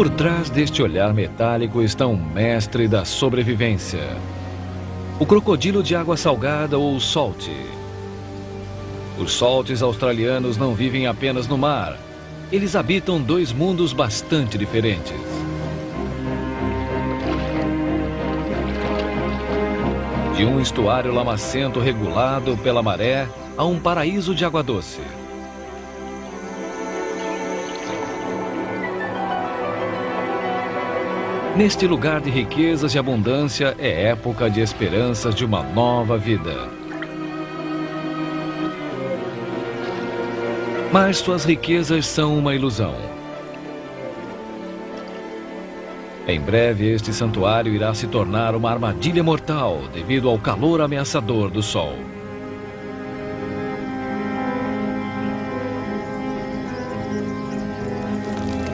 Por trás deste olhar metálico está um mestre da sobrevivência. O crocodilo de água salgada ou salt. Os salts australianos não vivem apenas no mar. Eles habitam dois mundos bastante diferentes. De um estuário lamacento regulado pela maré a um paraíso de água doce. Neste lugar de riquezas e abundância é época de esperanças de uma nova vida. Mas suas riquezas são uma ilusão. Em breve este santuário irá se tornar uma armadilha mortal devido ao calor ameaçador do sol.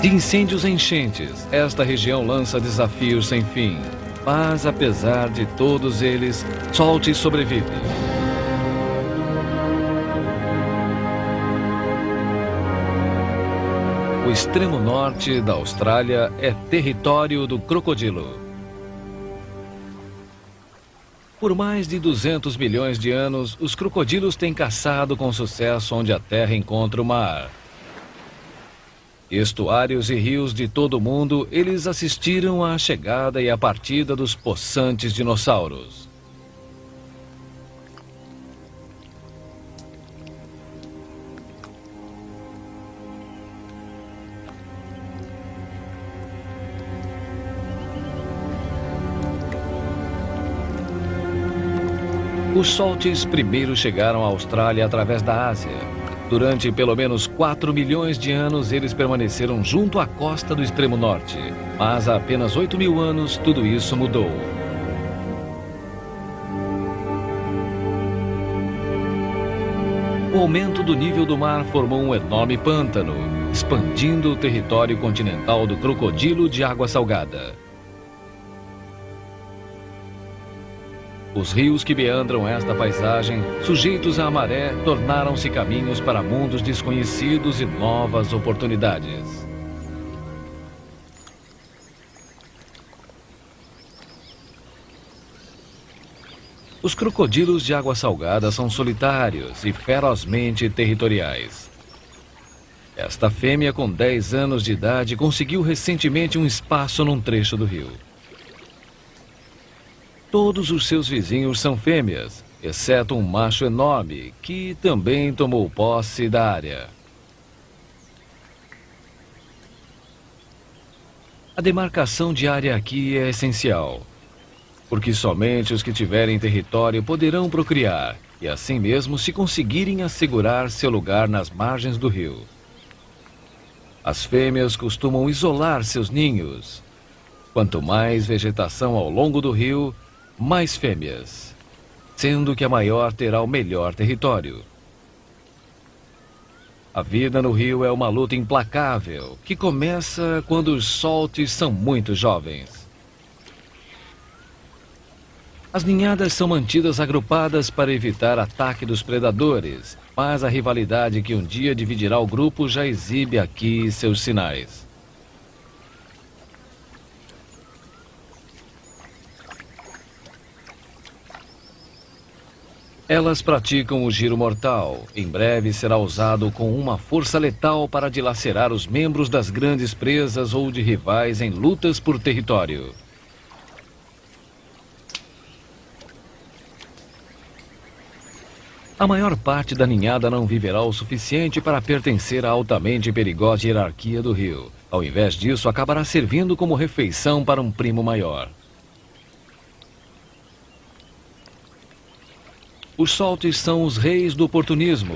De incêndios e enchentes, esta região lança desafios sem fim. Mas, apesar de todos eles, Salt sobrevive. O extremo norte da Austrália é território do crocodilo. Por mais de 200 milhões de anos, os crocodilos têm caçado com sucesso onde a terra encontra o mar. Estuários e rios de todo o mundo, eles assistiram à chegada e à partida dos possantes dinossauros. Os salts primeiro chegaram à Austrália através da Ásia. Durante pelo menos 4 milhões de anos, eles permaneceram junto à costa do extremo norte. Mas há apenas 8 mil anos, tudo isso mudou. O aumento do nível do mar formou um enorme pântano, expandindo o território continental do crocodilo de água salgada. Os rios que meandram esta paisagem, sujeitos à maré, tornaram-se caminhos para mundos desconhecidos e novas oportunidades. Os crocodilos de água salgada são solitários e ferozmente territoriais. Esta fêmea com 10 anos de idade conseguiu recentemente um espaço num trecho do rio. Todos os seus vizinhos são fêmeas, exceto um macho enorme, que também tomou posse da área. A demarcação de área aqui é essencial, porque somente os que tiverem território poderão procriar, e assim mesmo se conseguirem assegurar seu lugar nas margens do rio. As fêmeas costumam isolar seus ninhos. Quanto mais vegetação ao longo do rio, mais fêmeas, sendo que a maior terá o melhor território. A vida no rio é uma luta implacável, que começa quando os salts são muito jovens. As ninhadas são mantidas agrupadas para evitar ataque dos predadores, mas a rivalidade que um dia dividirá o grupo já exibe aqui seus sinais. Elas praticam o giro mortal. Em breve será usado com uma força letal para dilacerar os membros das grandes presas ou de rivais em lutas por território. A maior parte da ninhada não viverá o suficiente para pertencer à altamente perigosa hierarquia do rio. Ao invés disso, acabará servindo como refeição para um primo maior. Os salts são os reis do oportunismo.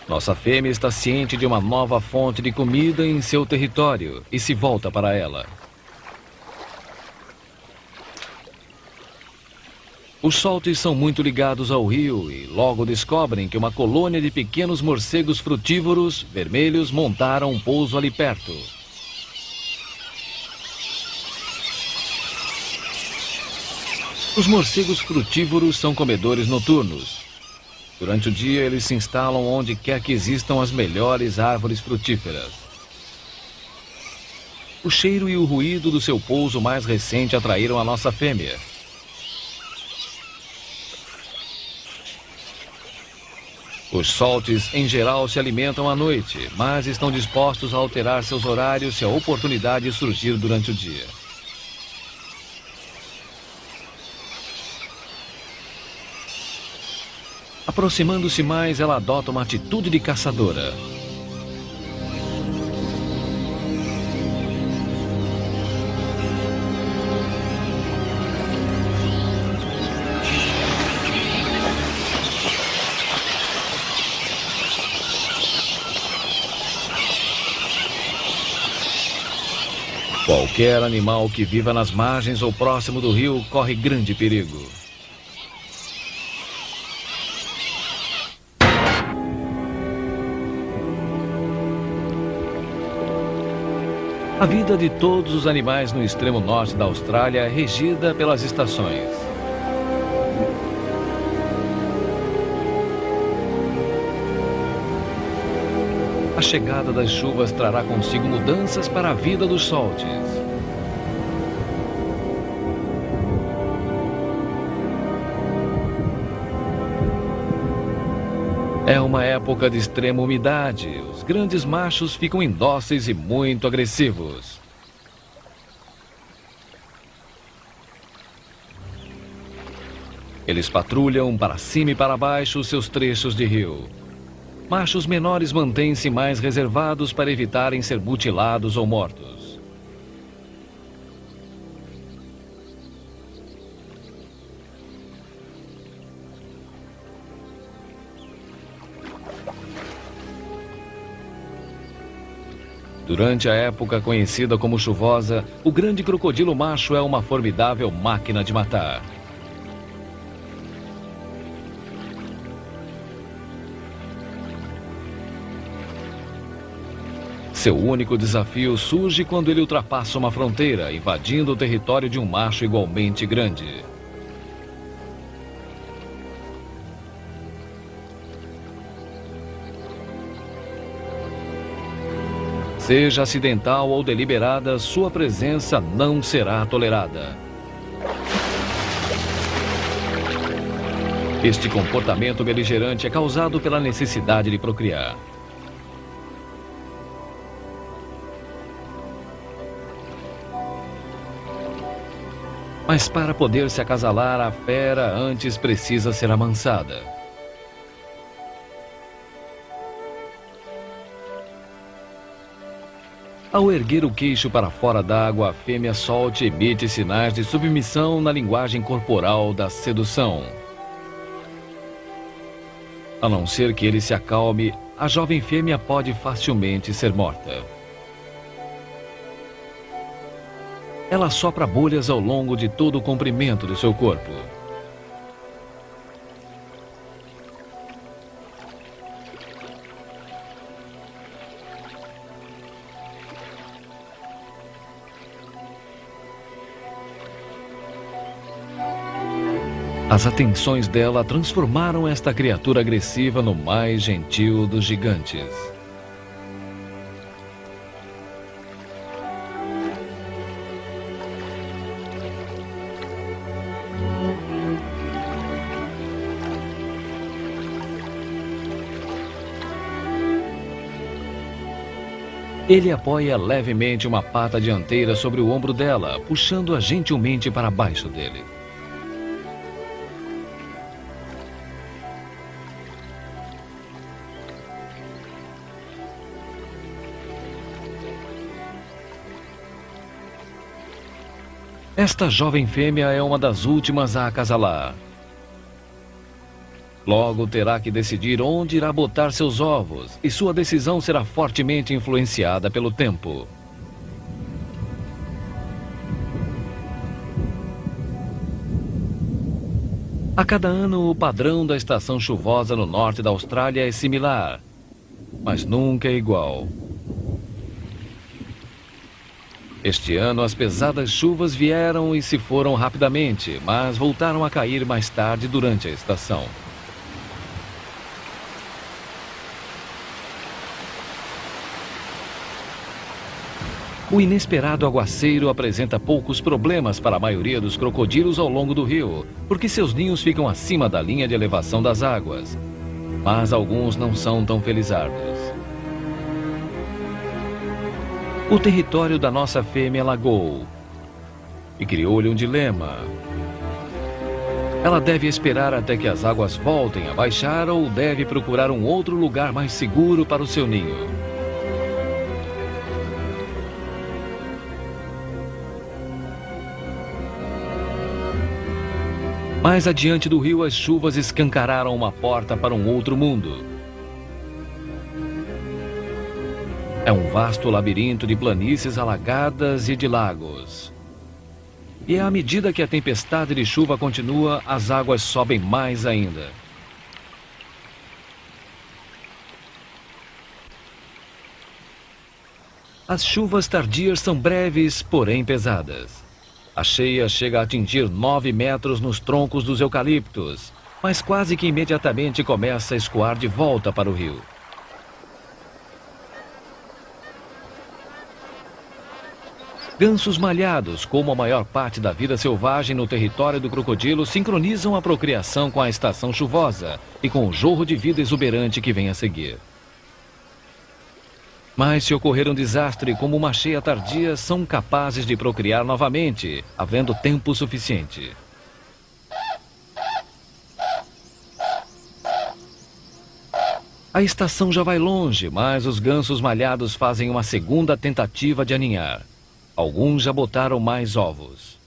Nossa fêmea está ciente de uma nova fonte de comida em seu território e se volta para ela. Os salts são muito ligados ao rio e logo descobrem que uma colônia de pequenos morcegos frutívoros vermelhos montaram um pouso ali perto. Os morcegos frutívoros são comedores noturnos. Durante o dia, eles se instalam onde quer que existam as melhores árvores frutíferas. O cheiro e o ruído do seu pouso mais recente atraíram a nossa fêmea. Os soltes, em geral, se alimentam à noite, mas estão dispostos a alterar seus horários se a oportunidade surgir durante o dia. Aproximando-se mais, ela adota uma atitude de caçadora. Qualquer animal que viva nas margens ou próximo do rio corre grande perigo. A vida de todos os animais no extremo norte da Austrália é regida pelas estações. A chegada das chuvas trará consigo mudanças para a vida dos soltes. É uma época de extrema umidade. Os grandes machos ficam indóceis e muito agressivos. Eles patrulham para cima e para baixo seus trechos de rio. Machos menores mantêm-se mais reservados para evitarem ser mutilados ou mortos. Durante a época conhecida como chuvosa, o grande crocodilo macho é uma formidável máquina de matar. Seu único desafio surge quando ele ultrapassa uma fronteira, invadindo o território de um macho igualmente grande. Seja acidental ou deliberada, sua presença não será tolerada. Este comportamento beligerante é causado pela necessidade de procriar. Mas para poder se acasalar, a fera antes precisa ser amansada. Ao erguer o queixo para fora d'água, a fêmea solte emite sinais de submissão na linguagem corporal da sedução. A não ser que ele se acalme, a jovem fêmea pode facilmente ser morta. Ela sopra bolhas ao longo de todo o comprimento do seu corpo. As atenções dela transformaram esta criatura agressiva no mais gentil dos gigantes. Ele apoia levemente uma pata dianteira sobre o ombro dela, puxando-a gentilmente para baixo dele. Esta jovem fêmea é uma das últimas a acasalar. Logo terá que decidir onde irá botar seus ovos, e sua decisão será fortemente influenciada pelo tempo. A cada ano, o padrão da estação chuvosa no norte da Austrália é similar, mas nunca é igual. Este ano, as pesadas chuvas vieram e se foram rapidamente, mas voltaram a cair mais tarde durante a estação. O inesperado aguaceiro apresenta poucos problemas para a maioria dos crocodilos ao longo do rio, porque seus ninhos ficam acima da linha de elevação das águas. Mas alguns não são tão felizardos. O território da nossa fêmea lagou e criou-lhe um dilema. Ela deve esperar até que as águas voltem a baixar ou deve procurar um outro lugar mais seguro para o seu ninho. Mais adiante do rio, as chuvas escancararam uma porta para um outro mundo. É um vasto labirinto de planícies alagadas e de lagos. E à medida que a tempestade de chuva continua, as águas sobem mais ainda. As chuvas tardias são breves, porém pesadas. A cheia chega a atingir 9 metros nos troncos dos eucaliptos, mas quase que imediatamente começa a escoar de volta para o rio. Gansos malhados, como a maior parte da vida selvagem no território do crocodilo, sincronizam a procriação com a estação chuvosa e com o jorro de vida exuberante que vem a seguir. Mas se ocorrer um desastre como uma cheia tardia, são capazes de procriar novamente, havendo tempo suficiente. A estação já vai longe, mas os gansos malhados fazem uma segunda tentativa de aninhar. Alguns já botaram mais ovos.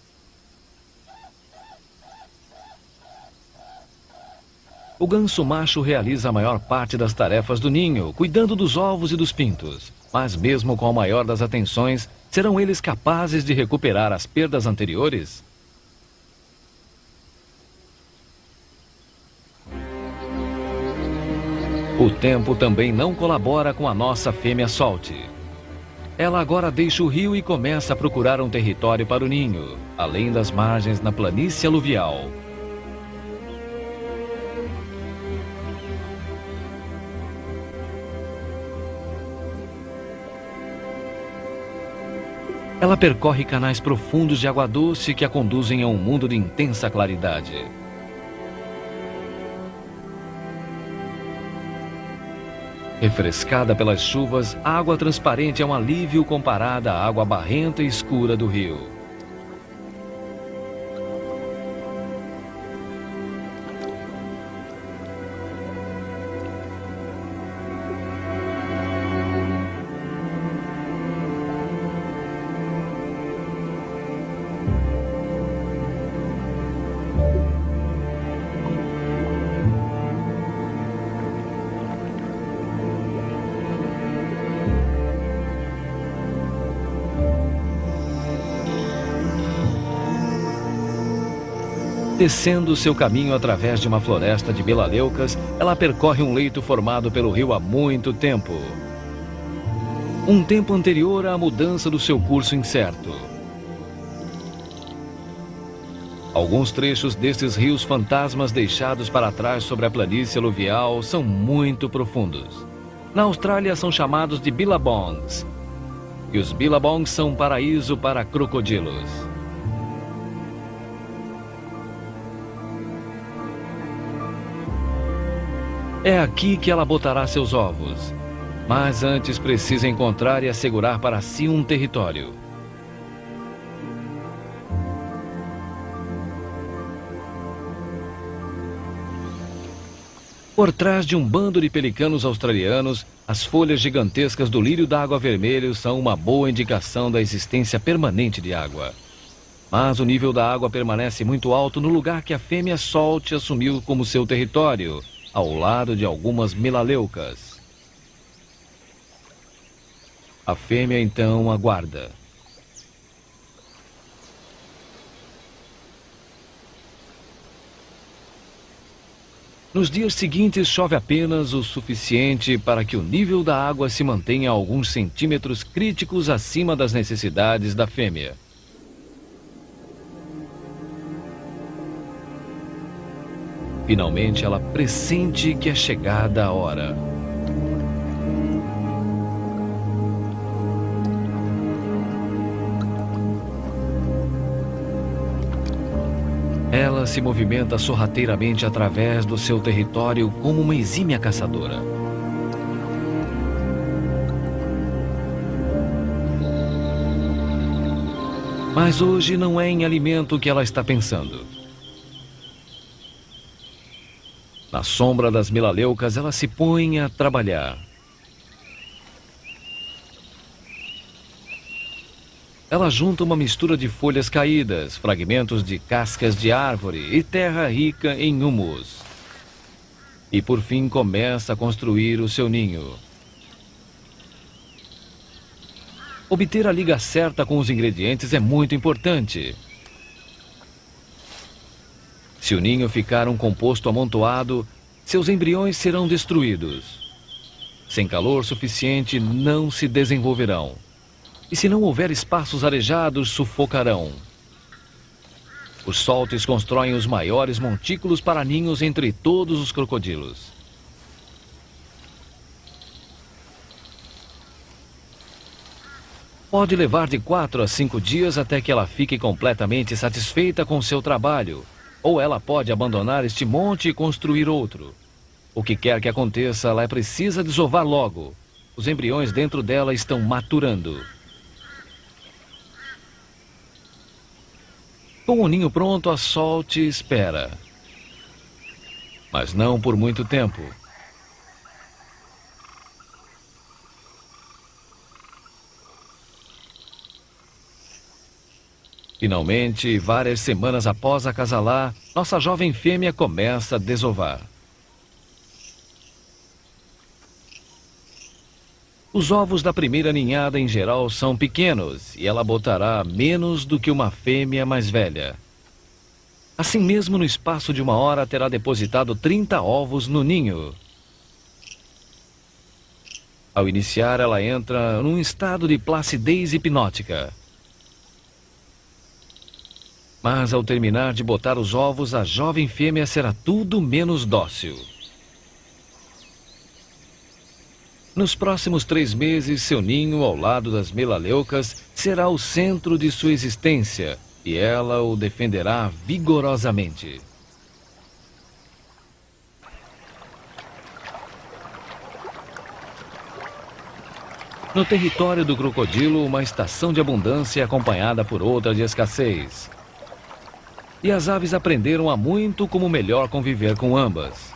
O ganso macho realiza a maior parte das tarefas do ninho, cuidando dos ovos e dos pintos. Mas mesmo com a maior das atenções, serão eles capazes de recuperar as perdas anteriores? O tempo também não colabora com a nossa fêmea Solte. Ela agora deixa o rio e começa a procurar um território para o ninho, além das margens na planície aluvial. Ela percorre canais profundos de água doce que a conduzem a um mundo de intensa claridade. Refrescada pelas chuvas, a água transparente é um alívio comparada à água barrenta e escura do rio. Descendo seu caminho através de uma floresta de melaleucas, ela percorre um leito formado pelo rio há muito tempo. Um tempo anterior à mudança do seu curso incerto. Alguns trechos destes rios fantasmas deixados para trás sobre a planície aluvial são muito profundos. Na Austrália são chamados de billabongs. E os billabongs são um paraíso para crocodilos. É aqui que ela botará seus ovos. Mas antes precisa encontrar e assegurar para si um território. Por trás de um bando de pelicanos australianos, as folhas gigantescas do lírio d'água vermelho são uma boa indicação da existência permanente de água. Mas o nível da água permanece muito alto no lugar que a fêmea Solte assumiu como seu território, ao lado de algumas melaleucas. A fêmea então aguarda. Nos dias seguintes chove apenas o suficiente para que o nível da água se mantenha a alguns centímetros críticos acima das necessidades da fêmea. Finalmente ela pressente que é chegada a hora. ela se movimenta sorrateiramente através do seu território como uma exímia caçadora. Mas hoje não é em alimento que ela está pensando. Na sombra das melaleucas, ela se põe a trabalhar. Ela junta uma mistura de folhas caídas, fragmentos de cascas de árvore e terra rica em humus. E por fim começa a construir o seu ninho. Obter a liga certa com os ingredientes é muito importante. Se o ninho ficar um composto amontoado, seus embriões serão destruídos. Sem calor suficiente, não se desenvolverão. E se não houver espaços arejados, sufocarão. Os soltes constroem os maiores montículos para ninhos entre todos os crocodilos. Pode levar de 4 a 5 dias até que ela fique completamente satisfeita com seu trabalho. Ou ela pode abandonar este monte e construir outro. O que quer que aconteça, ela precisa desovar logo. Os embriões dentro dela estão maturando. Com o ninho pronto, a Salt espera. Mas não por muito tempo. Finalmente, várias semanas após acasalar, nossa jovem fêmea começa a desovar. Os ovos da primeira ninhada em geral são pequenos e ela botará menos do que uma fêmea mais velha. Assim mesmo, no espaço de 1 hora, terá depositado 30 ovos no ninho. Ao iniciar, ela entra num estado de placidez hipnótica. Mas ao terminar de botar os ovos, a jovem fêmea será tudo menos dócil. Nos próximos 3 meses, seu ninho, ao lado das melaleucas, será o centro de sua existência e ela o defenderá vigorosamente. No território do crocodilo, uma estação de abundância é acompanhada por outra de escassez. E as aves aprenderam há muito como melhor conviver com ambas.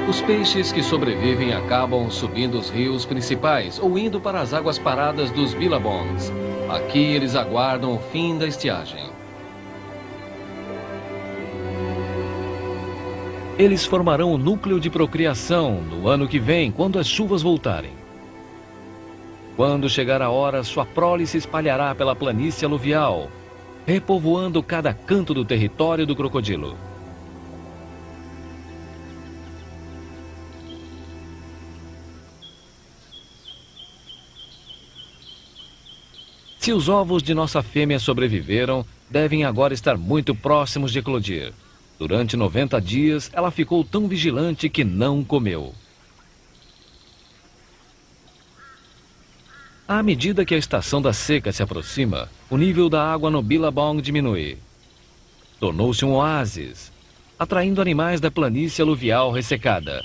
Os peixes que sobrevivem acabam subindo os rios principais ou indo para as águas paradas dos billabongs. Aqui eles aguardam o fim da estiagem. Eles formarão o núcleo de procriação no ano que vem, quando as chuvas voltarem. Quando chegar a hora, sua prole se espalhará pela planície aluvial, repovoando cada canto do território do crocodilo. Se os ovos de nossa fêmea sobreviveram, devem agora estar muito próximos de eclodir. Durante 90 dias, ela ficou tão vigilante que não comeu. À medida que a estação da seca se aproxima, o nível da água no Billabong diminui. Tornou-se um oásis, atraindo animais da planície aluvial ressecada.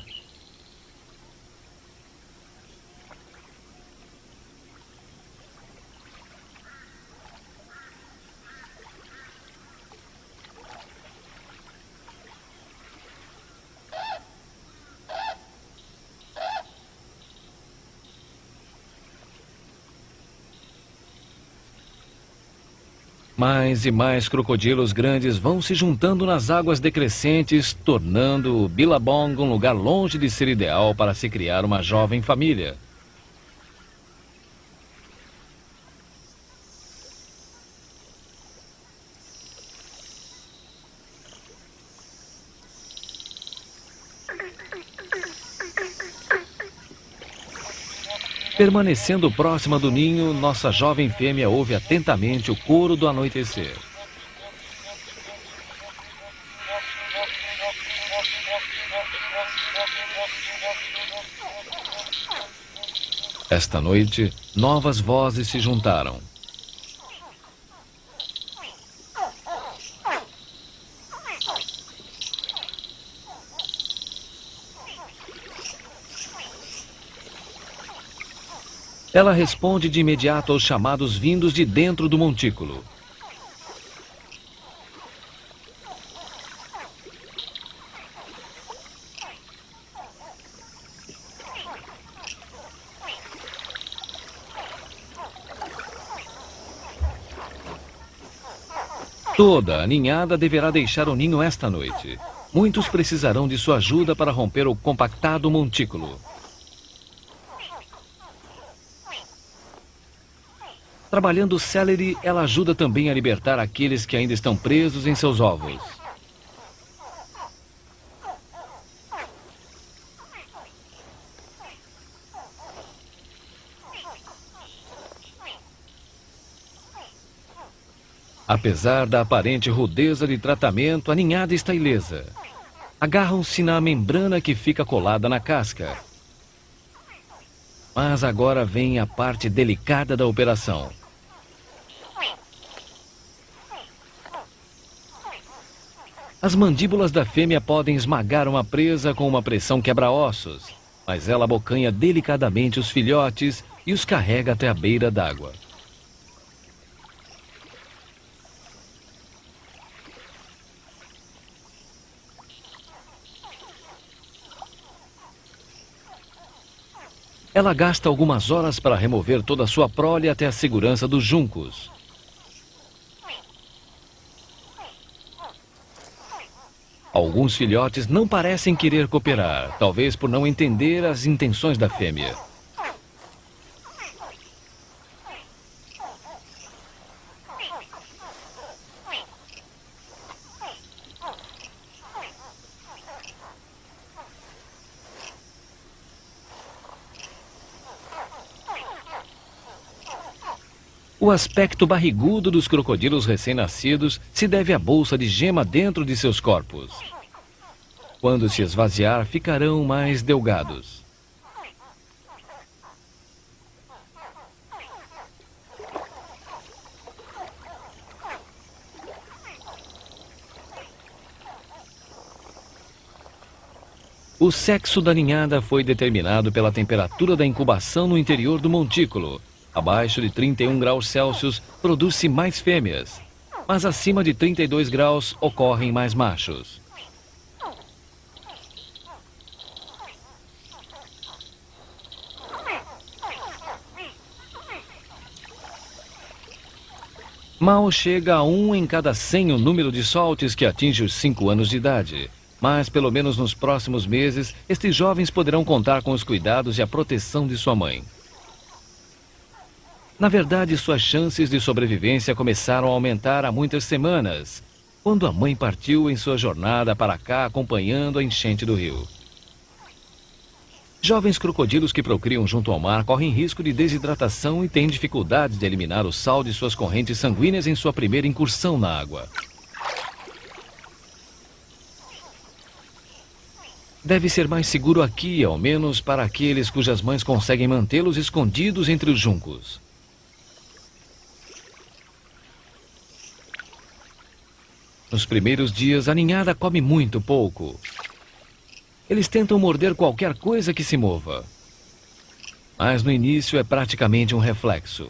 Mais e mais crocodilos grandes vão se juntando nas águas decrescentes, tornando o Billabong um lugar longe de ser ideal para se criar uma jovem família. Permanecendo próxima do ninho, nossa jovem fêmea ouve atentamente o coro do anoitecer. Esta noite, novas vozes se juntaram. Ela responde de imediato aos chamados vindos de dentro do montículo. Toda a ninhada deverá deixar o ninho esta noite. Muitos precisarão de sua ajuda para romper o compactado montículo. Trabalhando celery, ela ajuda também a libertar aqueles que ainda estão presos em seus ovos. Apesar da aparente rudeza de tratamento, a ninhada está ilesa. Agarram-se na membrana que fica colada na casca. Mas agora vem a parte delicada da operação. As mandíbulas da fêmea podem esmagar uma presa com uma pressão quebra-ossos, mas ela abocanha delicadamente os filhotes e os carrega até a beira d'água. Ela gasta algumas horas para remover toda a sua prole até a segurança dos juncos. Alguns filhotes não parecem querer cooperar, talvez por não entender as intenções da fêmea. O aspecto barrigudo dos crocodilos recém-nascidos se deve à bolsa de gema dentro de seus corpos. Quando se esvaziar, ficarão mais delgados. O sexo da ninhada foi determinado pela temperatura da incubação no interior do montículo. Abaixo de 31 graus Celsius, produz-se mais fêmeas, mas acima de 32 graus ocorrem mais machos. Mal chega a 1 em cada 100 o número de soltes que atinge os 5 anos de idade. Mas, pelo menos nos próximos meses, estes jovens poderão contar com os cuidados e a proteção de sua mãe. Na verdade, suas chances de sobrevivência começaram a aumentar há muitas semanas, quando a mãe partiu em sua jornada para cá acompanhando a enchente do rio. Jovens crocodilos que procriam junto ao mar correm risco de desidratação e têm dificuldades de eliminar o sal de suas correntes sanguíneas em sua primeira incursão na água. Deve ser mais seguro aqui, ao menos para aqueles cujas mães conseguem mantê-los escondidos entre os juncos. Nos primeiros dias, a ninhada come muito pouco. Eles tentam morder qualquer coisa que se mova. Mas no início é praticamente um reflexo.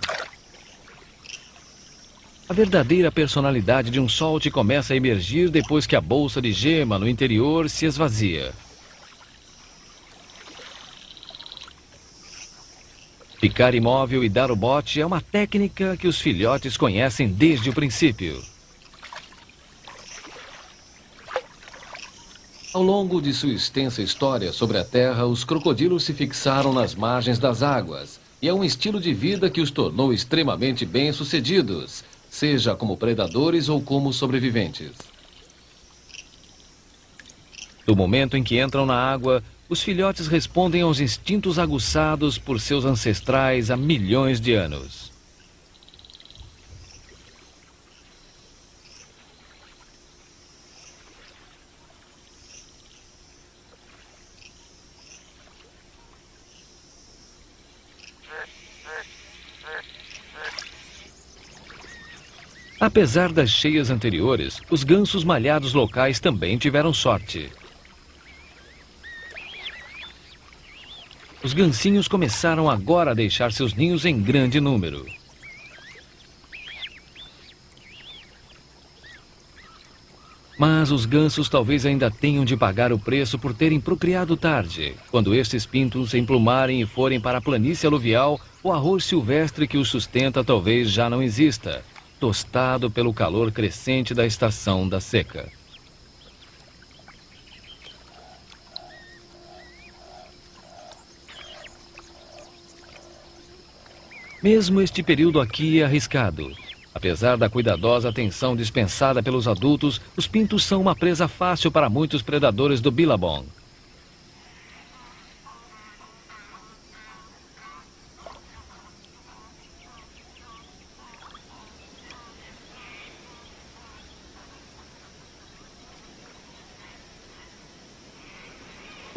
A verdadeira personalidade de um solte começa a emergir depois que a bolsa de gema no interior se esvazia. Ficar imóvel e dar o bote é uma técnica que os filhotes conhecem desde o princípio. Ao longo de sua extensa história sobre a Terra, os crocodilos se fixaram nas margens das águas, e é um estilo de vida que os tornou extremamente bem-sucedidos, seja como predadores ou como sobreviventes. No momento em que entram na água, os filhotes respondem aos instintos aguçados por seus ancestrais há milhões de anos. Apesar das cheias anteriores, os gansos malhados locais também tiveram sorte. Os gansinhos começaram agora a deixar seus ninhos em grande número. Mas os gansos talvez ainda tenham de pagar o preço por terem procriado tarde. Quando estes pintos se emplumarem e forem para a planície aluvial, o arroz silvestre que os sustenta talvez já não exista, tostado pelo calor crescente da estação da seca. Mesmo este período aqui é arriscado. Apesar da cuidadosa atenção dispensada pelos adultos, os pintos são uma presa fácil para muitos predadores do Billabong.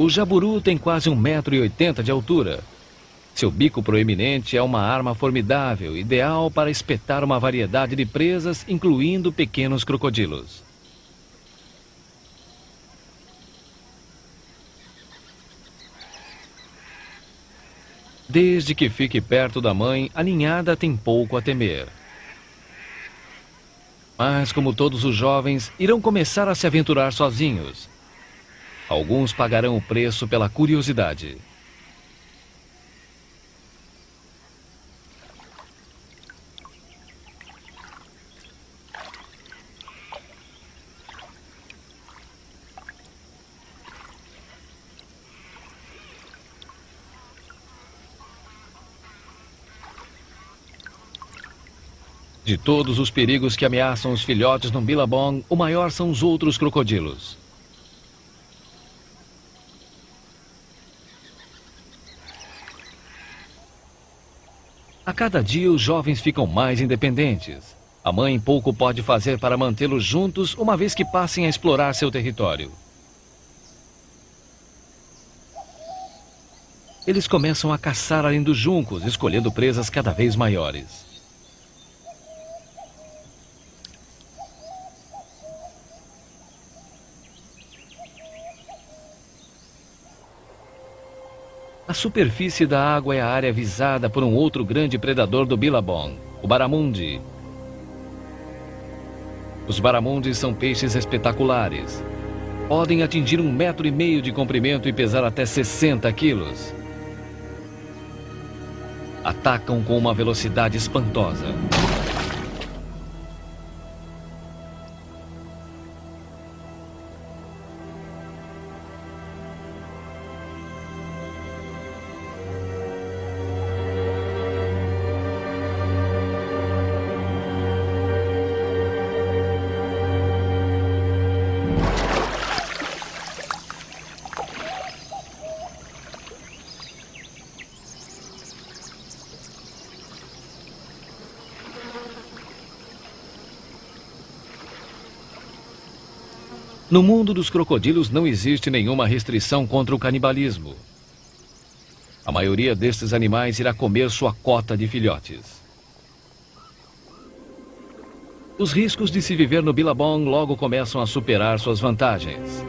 O jaburu tem quase 1,80 m de altura. Seu bico proeminente é uma arma formidável, ideal para espetar uma variedade de presas, incluindo pequenos crocodilos. Desde que fique perto da mãe, a ninhada tem pouco a temer. Mas, como todos os jovens, irão começar a se aventurar sozinhos. Alguns pagarão o preço pela curiosidade. De todos os perigos que ameaçam os filhotes no Billabong, o maior são os outros crocodilos. A cada dia, os jovens ficam mais independentes. A mãe pouco pode fazer para mantê-los juntos, uma vez que passem a explorar seu território. Eles começam a caçar além dos juncos, escolhendo presas cada vez maiores. A superfície da água é a área visada por um outro grande predador do Billabong, o baramundi. Os baramundis são peixes espetaculares. Podem atingir 1,5 m de comprimento e pesar até 60 quilos. Atacam com uma velocidade espantosa. No mundo dos crocodilos não existe nenhuma restrição contra o canibalismo. A maioria destes animais irá comer sua cota de filhotes. Os riscos de se viver no Billabong logo começam a superar suas vantagens.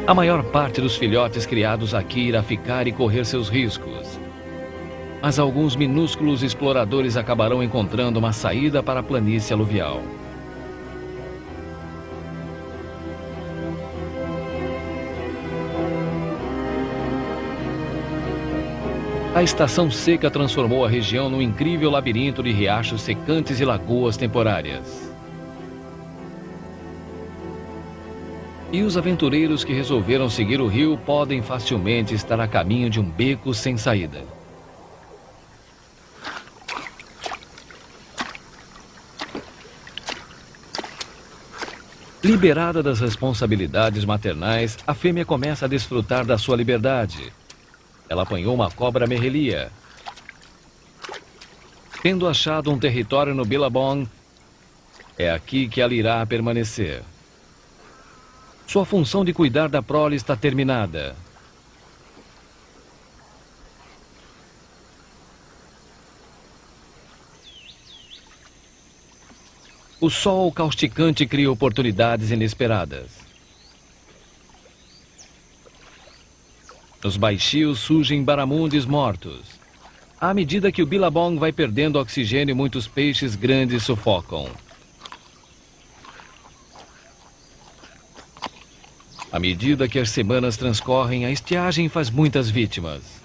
A maior parte dos filhotes criados aqui irá ficar e correr seus riscos. Mas alguns minúsculos exploradores acabarão encontrando uma saída para a planície aluvial. A estação seca transformou a região num incrível labirinto de riachos secantes e lagoas temporárias. E os aventureiros que resolveram seguir o rio podem facilmente estar a caminho de um beco sem saída. Liberada das responsabilidades maternais, a fêmea começa a desfrutar da sua liberdade. Ela apanhou uma cobra merrelia. Tendo achado um território no Billabong, é aqui que ela irá permanecer. Sua função de cuidar da prole está terminada. O sol causticante cria oportunidades inesperadas. Nos baixios surgem barramundes mortos. À medida que o Billabong vai perdendo oxigênio, muitos peixes grandes sufocam. À medida que as semanas transcorrem, a estiagem faz muitas vítimas.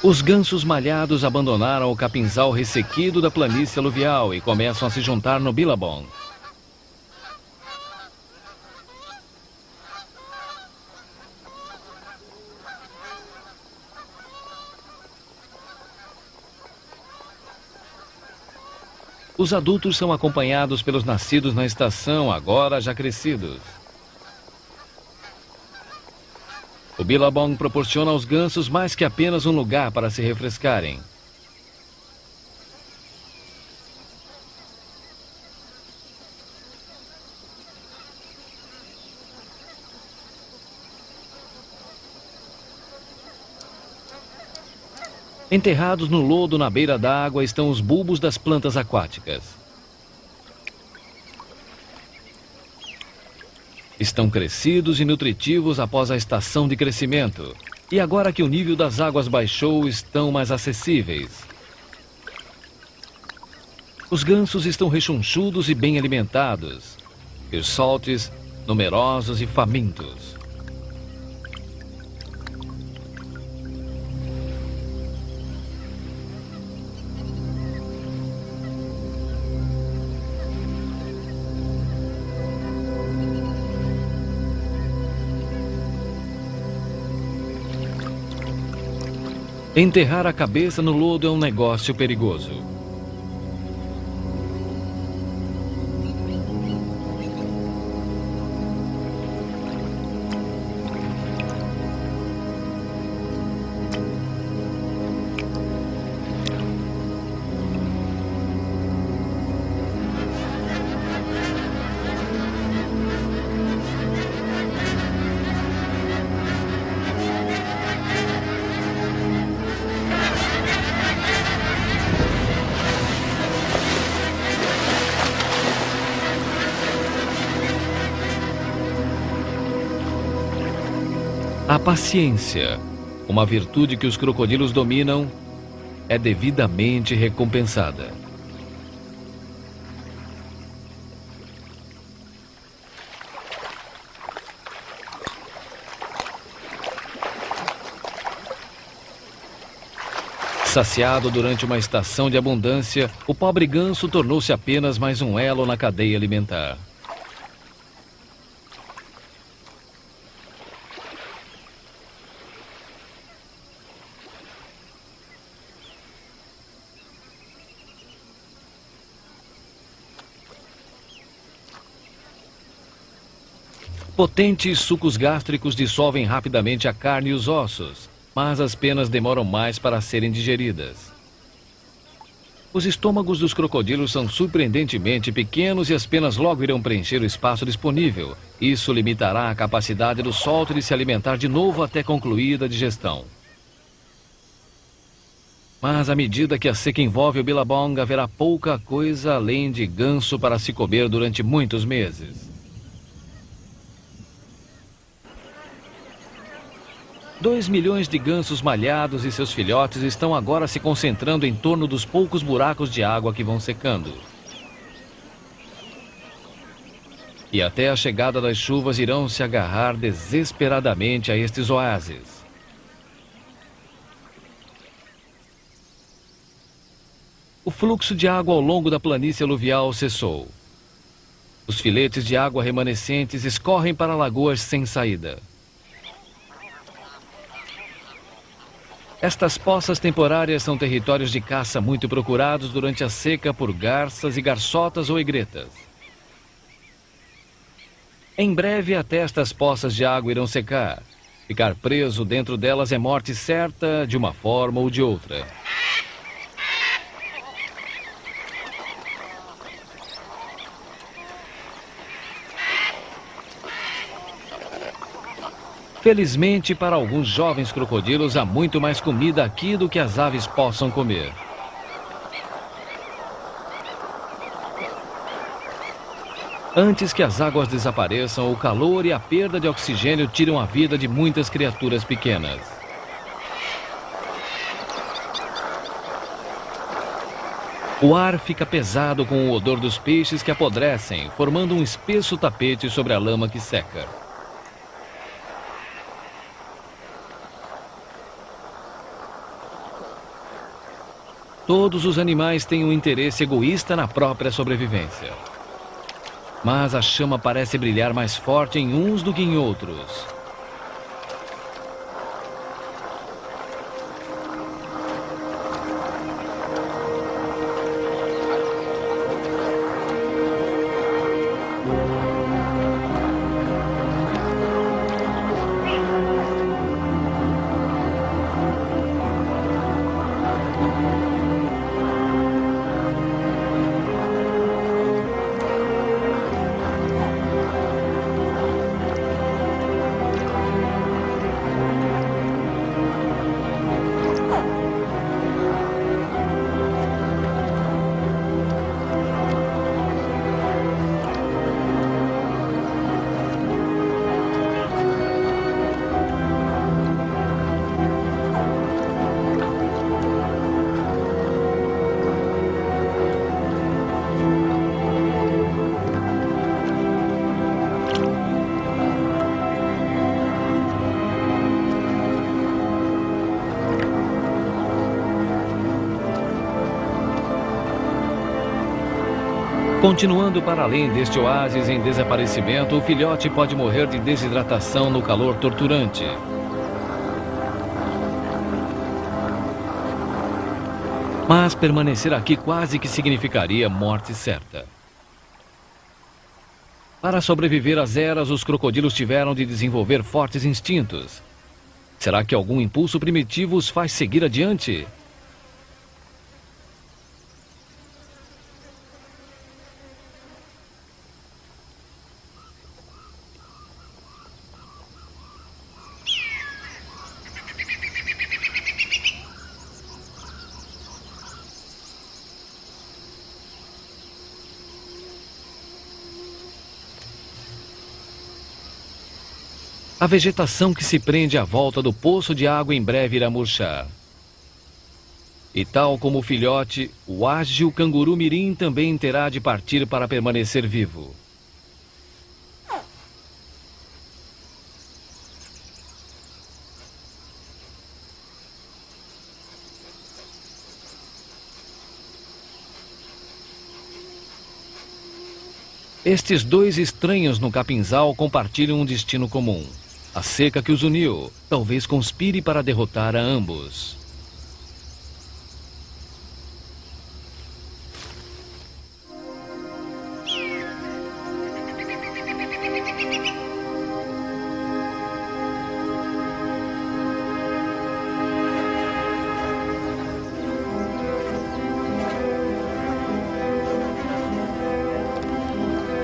Os gansos malhados abandonaram o capinzal ressequido da planície aluvial e começam a se juntar no Billabong. Os adultos são acompanhados pelos nascidos na estação, agora já crescidos. O Billabong proporciona aos gansos mais que apenas um lugar para se refrescarem. Enterrados no lodo na beira d'água estão os bulbos das plantas aquáticas. Estão crescidos e nutritivos após a estação de crescimento. E agora que o nível das águas baixou, estão mais acessíveis. Os gansos estão rechonchudos e bem alimentados. E os saltes, numerosos e famintos. Enterrar a cabeça no lodo é um negócio perigoso. A paciência, uma virtude que os crocodilos dominam, é devidamente recompensada. Saciado durante uma estação de abundância, o pobre ganso tornou-se apenas mais um elo na cadeia alimentar. Potentes sucos gástricos dissolvem rapidamente a carne e os ossos, mas as penas demoram mais para serem digeridas. Os estômagos dos crocodilos são surpreendentemente pequenos e as penas logo irão preencher o espaço disponível. Isso limitará a capacidade do solto de se alimentar de novo até concluída a digestão. Mas à medida que a seca envolve o Billabong, haverá pouca coisa além de ganso para se comer durante muitos meses. 2 milhões de gansos malhados e seus filhotes estão agora se concentrando em torno dos poucos buracos de água que vão secando. E até a chegada das chuvas irão se agarrar desesperadamente a estes oásis. O fluxo de água ao longo da planície aluvial cessou. Os filetes de água remanescentes escorrem para lagoas sem saída. Estas poças temporárias são territórios de caça muito procurados durante a seca por garças e garçotas ou egretas. Em breve, até estas poças de água irão secar. Ficar preso dentro delas é morte certa, de uma forma ou de outra. Felizmente, para alguns jovens crocodilos, há muito mais comida aqui do que as aves possam comer. Antes que as águas desapareçam, o calor e a perda de oxigênio tiram a vida de muitas criaturas pequenas. O ar fica pesado com o odor dos peixes que apodrecem, formando um espesso tapete sobre a lama que seca. Todos os animais têm um interesse egoísta na própria sobrevivência. Mas a chama parece brilhar mais forte em uns do que em outros. Continuando para além deste oásis em desaparecimento, o filhote pode morrer de desidratação no calor torturante. Mas permanecer aqui quase que significaria morte certa. Para sobreviver às eras, os crocodilos tiveram de desenvolver fortes instintos. Será que algum impulso primitivo os faz seguir adiante? A vegetação que se prende à volta do poço de água em breve irá murchar. E tal como o filhote, o ágil canguru mirim também terá de partir para permanecer vivo. Estes dois estranhos no capinzal compartilham um destino comum. A seca que os uniu talvez conspire para derrotar a ambos.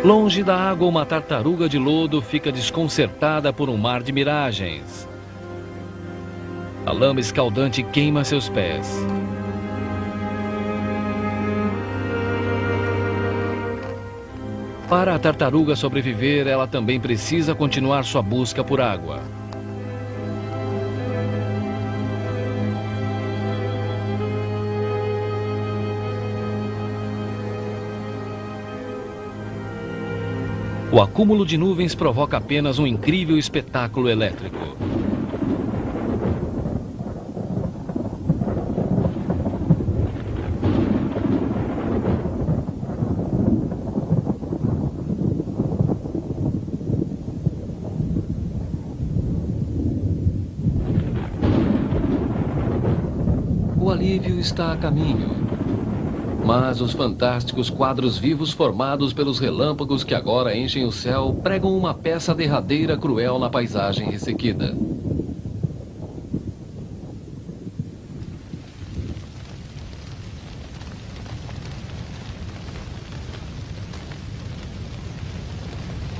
Longe da água, uma tartaruga de lodo fica desconcertada por um mar de miragens. A lama escaldante queima seus pés. Para a tartaruga sobreviver, ela também precisa continuar sua busca por água. O acúmulo de nuvens provoca apenas um incrível espetáculo elétrico. alívio está a caminho. Mas os fantásticos quadros vivos formados pelos relâmpagos que agora enchem o céu pregam uma peça derradeira cruel na paisagem ressequida.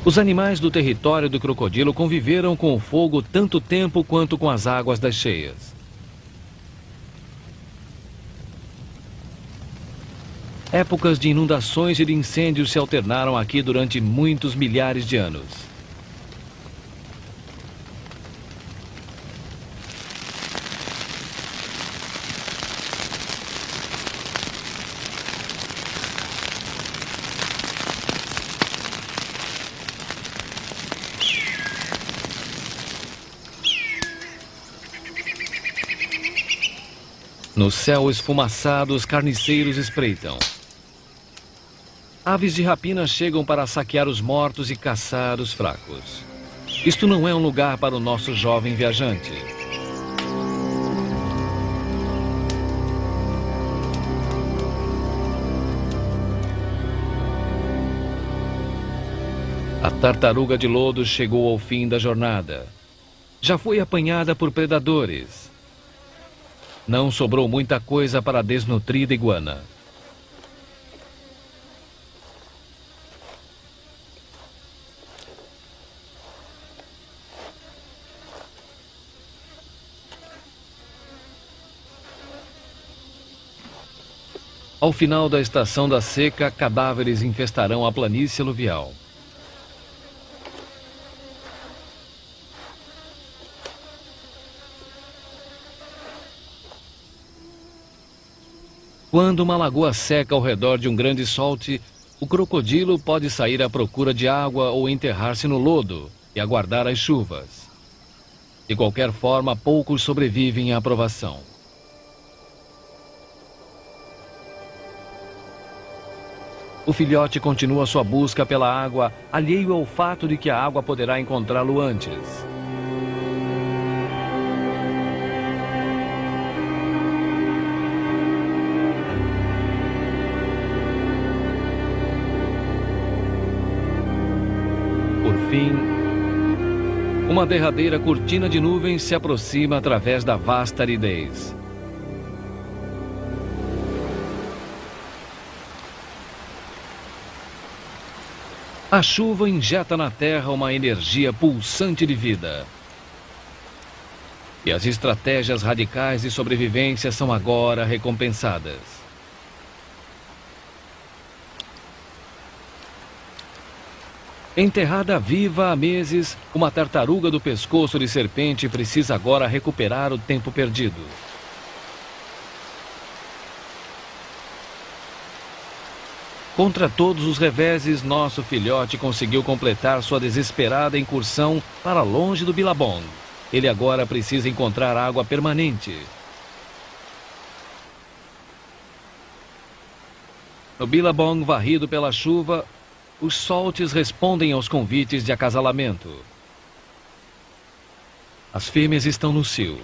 Os animais do território do crocodilo conviveram com o fogo tanto tempo quanto com as águas das cheias. Épocas de inundações e de incêndios se alternaram aqui durante muitos milhares de anos. No céu esfumaçado, os carniceiros espreitam. Aves de rapina chegam para saquear os mortos e caçar os fracos. Isto não é um lugar para o nosso jovem viajante. A tartaruga de lodo chegou ao fim da jornada. Já foi apanhada por predadores. Não sobrou muita coisa para a desnutrida iguana. Ao final da estação da seca, cadáveres infestarão a planície aluvial. Quando uma lagoa seca ao redor de um grande solte, o crocodilo pode sair à procura de água ou enterrar-se no lodo e aguardar as chuvas. De qualquer forma, poucos sobrevivem à provação. O filhote continua sua busca pela água, alheio ao fato de que a água poderá encontrá-lo antes. Por fim, uma derradeira cortina de nuvens se aproxima através da vasta aridez. A chuva injeta na terra uma energia pulsante de vida. E as estratégias radicais de sobrevivência são agora recompensadas. Enterrada viva há meses, uma tartaruga do pescoço de serpente precisa agora recuperar o tempo perdido. Contra todos os reveses, nosso filhote conseguiu completar sua desesperada incursão para longe do Billabong. Ele agora precisa encontrar água permanente. No Billabong varrido pela chuva, os soltes respondem aos convites de acasalamento. As fêmeas estão no cio.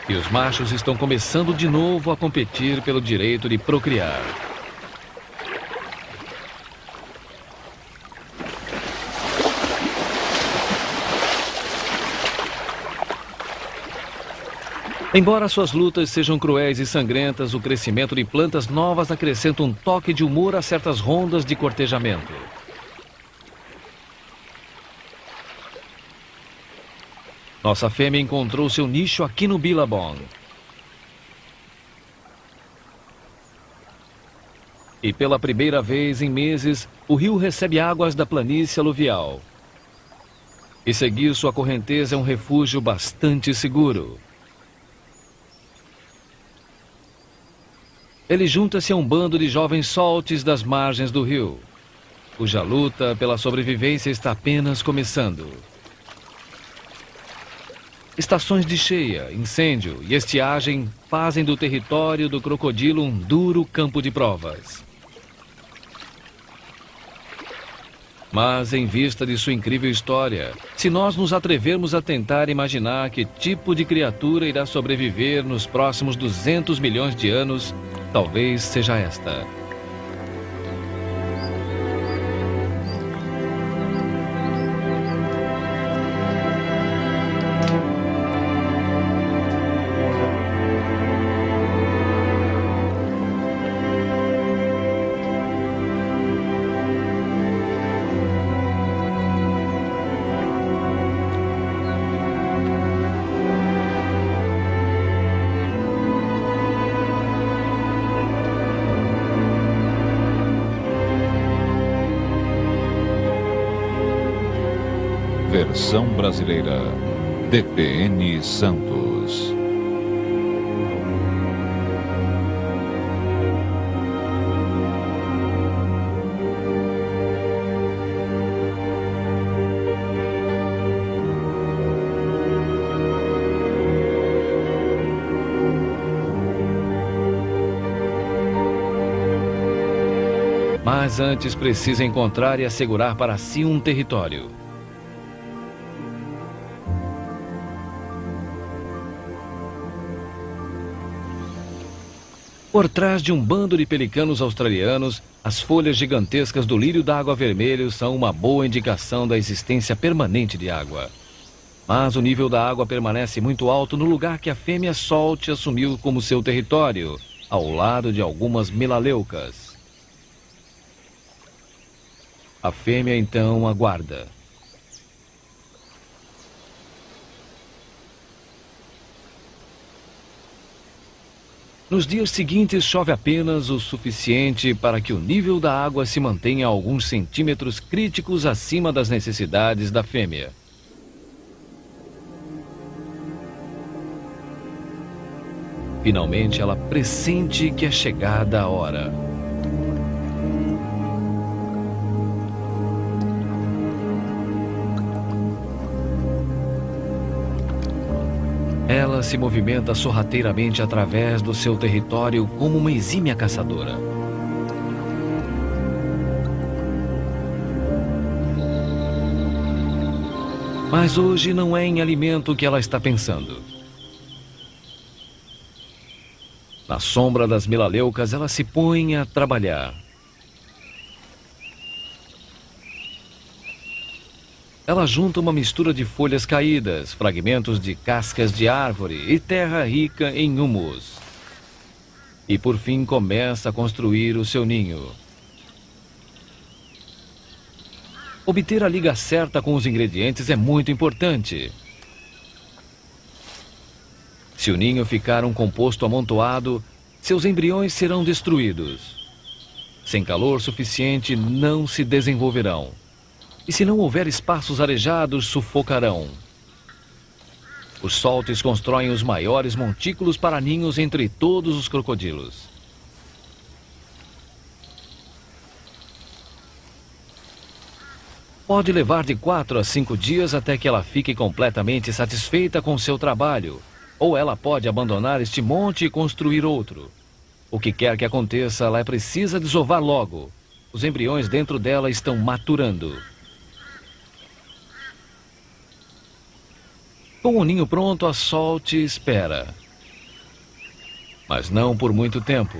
E os machos estão começando de novo a competir pelo direito de procriar. Embora suas lutas sejam cruéis e sangrentas, o crescimento de plantas novas acrescenta um toque de humor a certas rondas de cortejamento. Nossa fêmea encontrou seu nicho aqui no Billabong. E pela primeira vez em meses, o rio recebe águas da planície aluvial. E seguir sua correnteza é um refúgio bastante seguro. Ele junta-se a um bando de jovens soltes das margens do rio, cuja luta pela sobrevivência está apenas começando. Estações de cheia, incêndio e estiagem fazem do território do crocodilo um duro campo de provas. Mas, em vista de sua incrível história, se nós nos atrevermos a tentar imaginar que tipo de criatura irá sobreviver nos próximos 200 milhões de anos, talvez seja esta. Versão brasileira, DPN Santos. Mas antes precisa encontrar e assegurar para si um território. Por trás de um bando de pelicanos australianos, as folhas gigantescas do lírio d'água vermelho são uma boa indicação da existência permanente de água. Mas o nível da água permanece muito alto no lugar que a fêmea Salt assumiu como seu território, ao lado de algumas melaleucas. A fêmea então aguarda. Nos dias seguintes chove apenas o suficiente para que o nível da água se mantenha a alguns centímetros críticos acima das necessidades da fêmea. Finalmente ela pressente que é chegada a hora. Ela se movimenta sorrateiramente através do seu território como uma exímia caçadora. Mas hoje não é em alimento que ela está pensando. Na sombra das melaleucas, ela se põe a trabalhar. Ela junta uma mistura de folhas caídas, fragmentos de cascas de árvore e terra rica em humus. E por fim começa a construir o seu ninho. Obter a liga certa com os ingredientes é muito importante. Se o ninho ficar um composto amontoado, seus embriões serão destruídos. Sem calor suficiente, não se desenvolverão. E se não houver espaços arejados, sufocarão. Os saltes constroem os maiores montículos para ninhos entre todos os crocodilos. Pode levar de 4 a 5 dias até que ela fique completamente satisfeita com seu trabalho, ou ela pode abandonar este monte e construir outro. O que quer que aconteça, ela precisa desovar logo. Os embriões dentro dela estão maturando. Com o ninho pronto, a Salt espera. Mas não por muito tempo.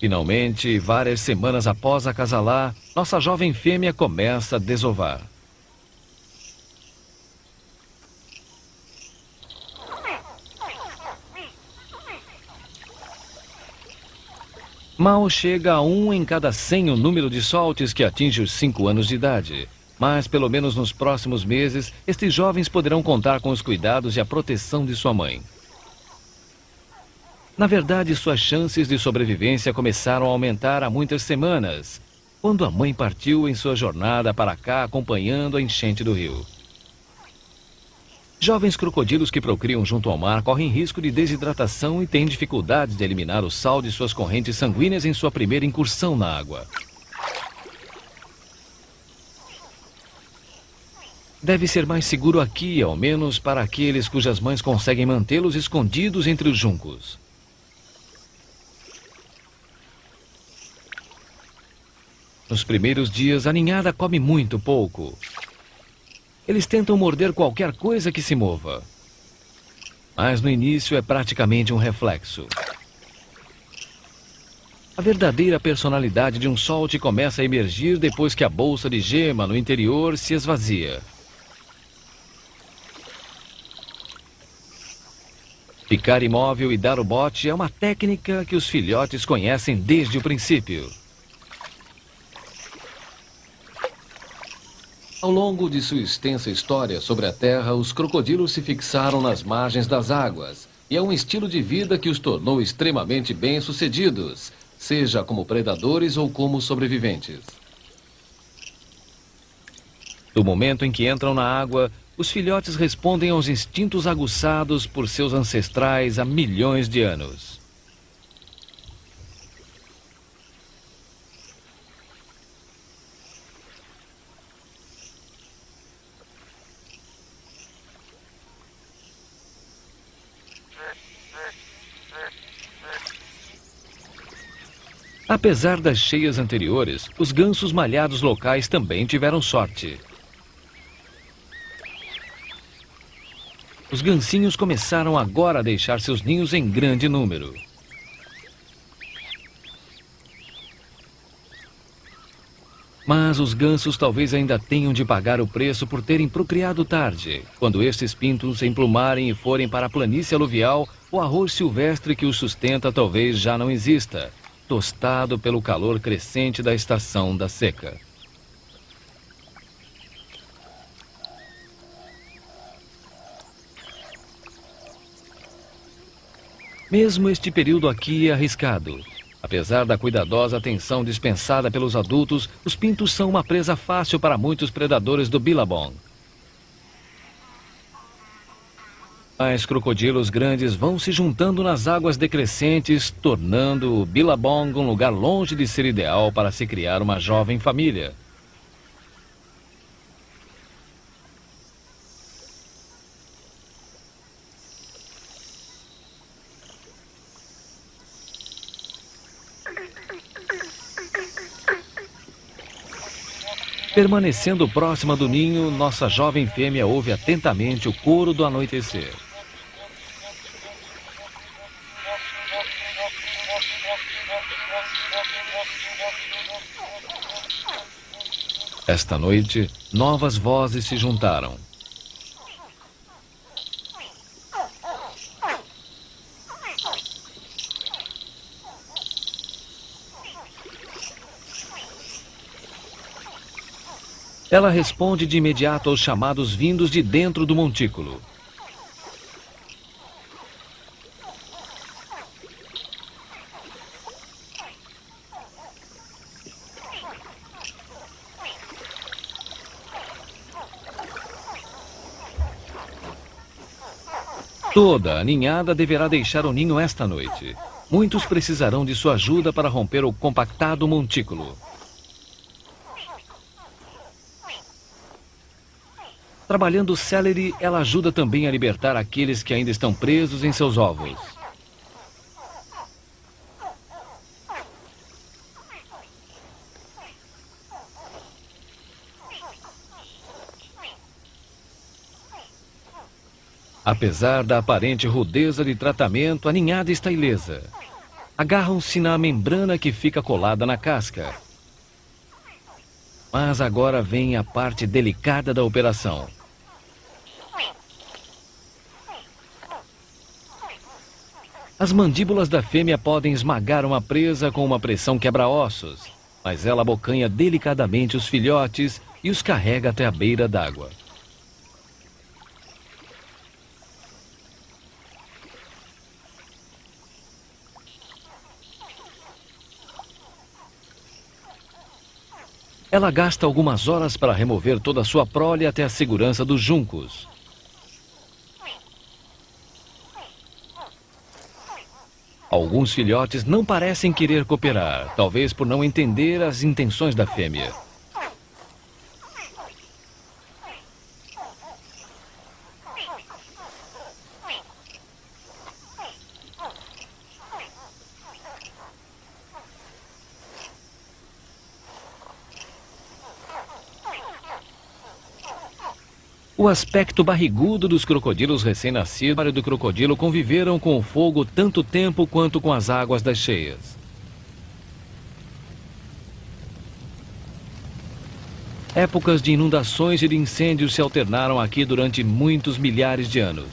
Finalmente, várias semanas após acasalar, nossa jovem fêmea começa a desovar. Mal chega a 1 em cada 100 o número de saltes que atinge os 5 anos de idade. Mas, pelo menos nos próximos meses, estes jovens poderão contar com os cuidados e a proteção de sua mãe. Na verdade, suas chances de sobrevivência começaram a aumentar há muitas semanas, quando a mãe partiu em sua jornada para cá acompanhando a enchente do rio. Jovens crocodilos que procriam junto ao mar correm risco de desidratação e têm dificuldades de eliminar o sal de suas correntes sanguíneas em sua primeira incursão na água. Deve ser mais seguro aqui, ao menos para aqueles cujas mães conseguem mantê-los escondidos entre os juncos. Nos primeiros dias, a ninhada come muito pouco. Eles tentam morder qualquer coisa que se mova. Mas no início é praticamente um reflexo. A verdadeira personalidade de um solte começa a emergir depois que a bolsa de gema no interior se esvazia. Ficar imóvel e dar o bote é uma técnica que os filhotes conhecem desde o princípio. Ao longo de sua extensa história sobre a Terra, os crocodilos se fixaram nas margens das águas, e é um estilo de vida que os tornou extremamente bem-sucedidos, seja como predadores ou como sobreviventes. No momento em que entram na água, os filhotes respondem aos instintos aguçados por seus ancestrais há milhões de anos. Apesar das cheias anteriores, os gansos malhados locais também tiveram sorte. Os gansinhos começaram agora a deixar seus ninhos em grande número. Mas os gansos talvez ainda tenham de pagar o preço por terem procriado tarde. Quando estes pintos se emplumarem e forem para a planície aluvial, o arroz silvestre que os sustenta talvez já não exista, tostado pelo calor crescente da estação da seca. Mesmo este período aqui é arriscado. Apesar da cuidadosa atenção dispensada pelos adultos, os pintos são uma presa fácil para muitos predadores do Billabong. Mas crocodilos grandes vão se juntando nas águas decrescentes, tornando o Billabong um lugar longe de ser ideal para se criar uma jovem família. Permanecendo próxima do ninho, nossa jovem fêmea ouve atentamente o coro do anoitecer. Esta noite, novas vozes se juntaram. Ela responde de imediato aos chamados vindos de dentro do montículo. Toda a ninhada deverá deixar o ninho esta noite. Muitos precisarão de sua ajuda para romper o compactado montículo. Trabalhando celery, ela ajuda também a libertar aqueles que ainda estão presos em seus ovos. Apesar da aparente rudeza de tratamento, a ninhada está ilesa. Agarram-se na membrana que fica colada na casca. Mas agora vem a parte delicada da operação. As mandíbulas da fêmea podem esmagar uma presa com uma pressão quebra-ossos, mas ela abocanha delicadamente os filhotes e os carrega até a beira d'água. Ela gasta algumas horas para remover toda a sua prole até a segurança dos juncos. Alguns filhotes não parecem querer cooperar, talvez por não entender as intenções da fêmea. O aspecto barrigudo dos crocodilos recém-nascidos e do crocodilo conviveram com o fogo tanto tempo quanto com as águas das cheias. Épocas de inundações e de incêndios se alternaram aqui durante muitos milhares de anos.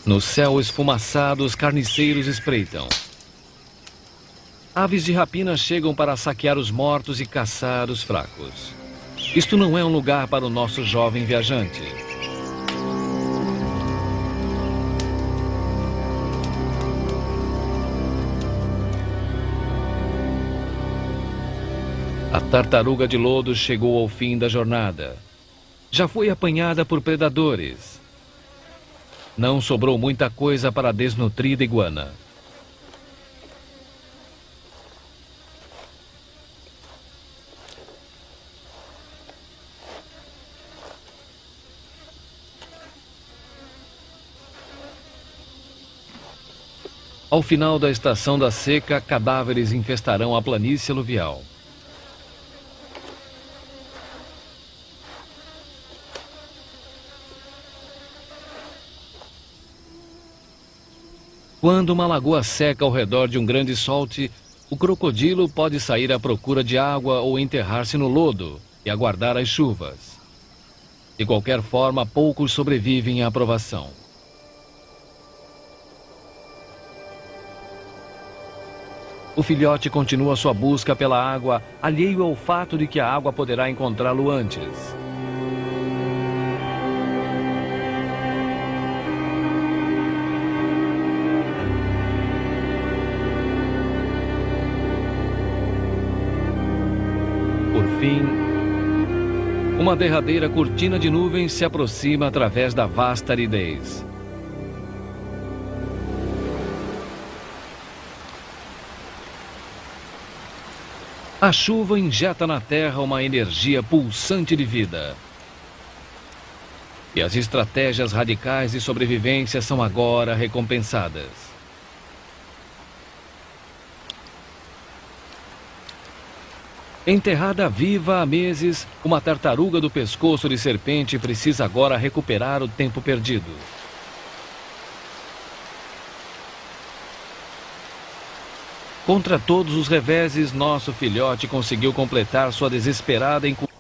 No céu esfumaçado, os carniceiros espreitam. Aves de rapina chegam para saquear os mortos e caçar os fracos. Isto não é um lugar para o nosso jovem viajante. A tartaruga de lodo chegou ao fim da jornada. Já foi apanhada por predadores. Não sobrou muita coisa para a desnutrida iguana. Ao final da estação da seca, cadáveres infestarão a planície aluvial. Quando uma lagoa seca ao redor de um grande solte, o crocodilo pode sair à procura de água ou enterrar-se no lodo e aguardar as chuvas. De qualquer forma, poucos sobrevivem à provação. O filhote continua sua busca pela água, alheio ao fato de que a água poderá encontrá-lo antes. Por fim, uma derradeira cortina de nuvens se aproxima através da vasta aridez. A chuva injeta na terra uma energia pulsante de vida. E as estratégias radicais de sobrevivência são agora recompensadas. Enterrada viva há meses, uma tartaruga do pescoço de serpente precisa agora recuperar o tempo perdido. Contra todos os reveses, nosso filhote conseguiu completar sua desesperada incubação.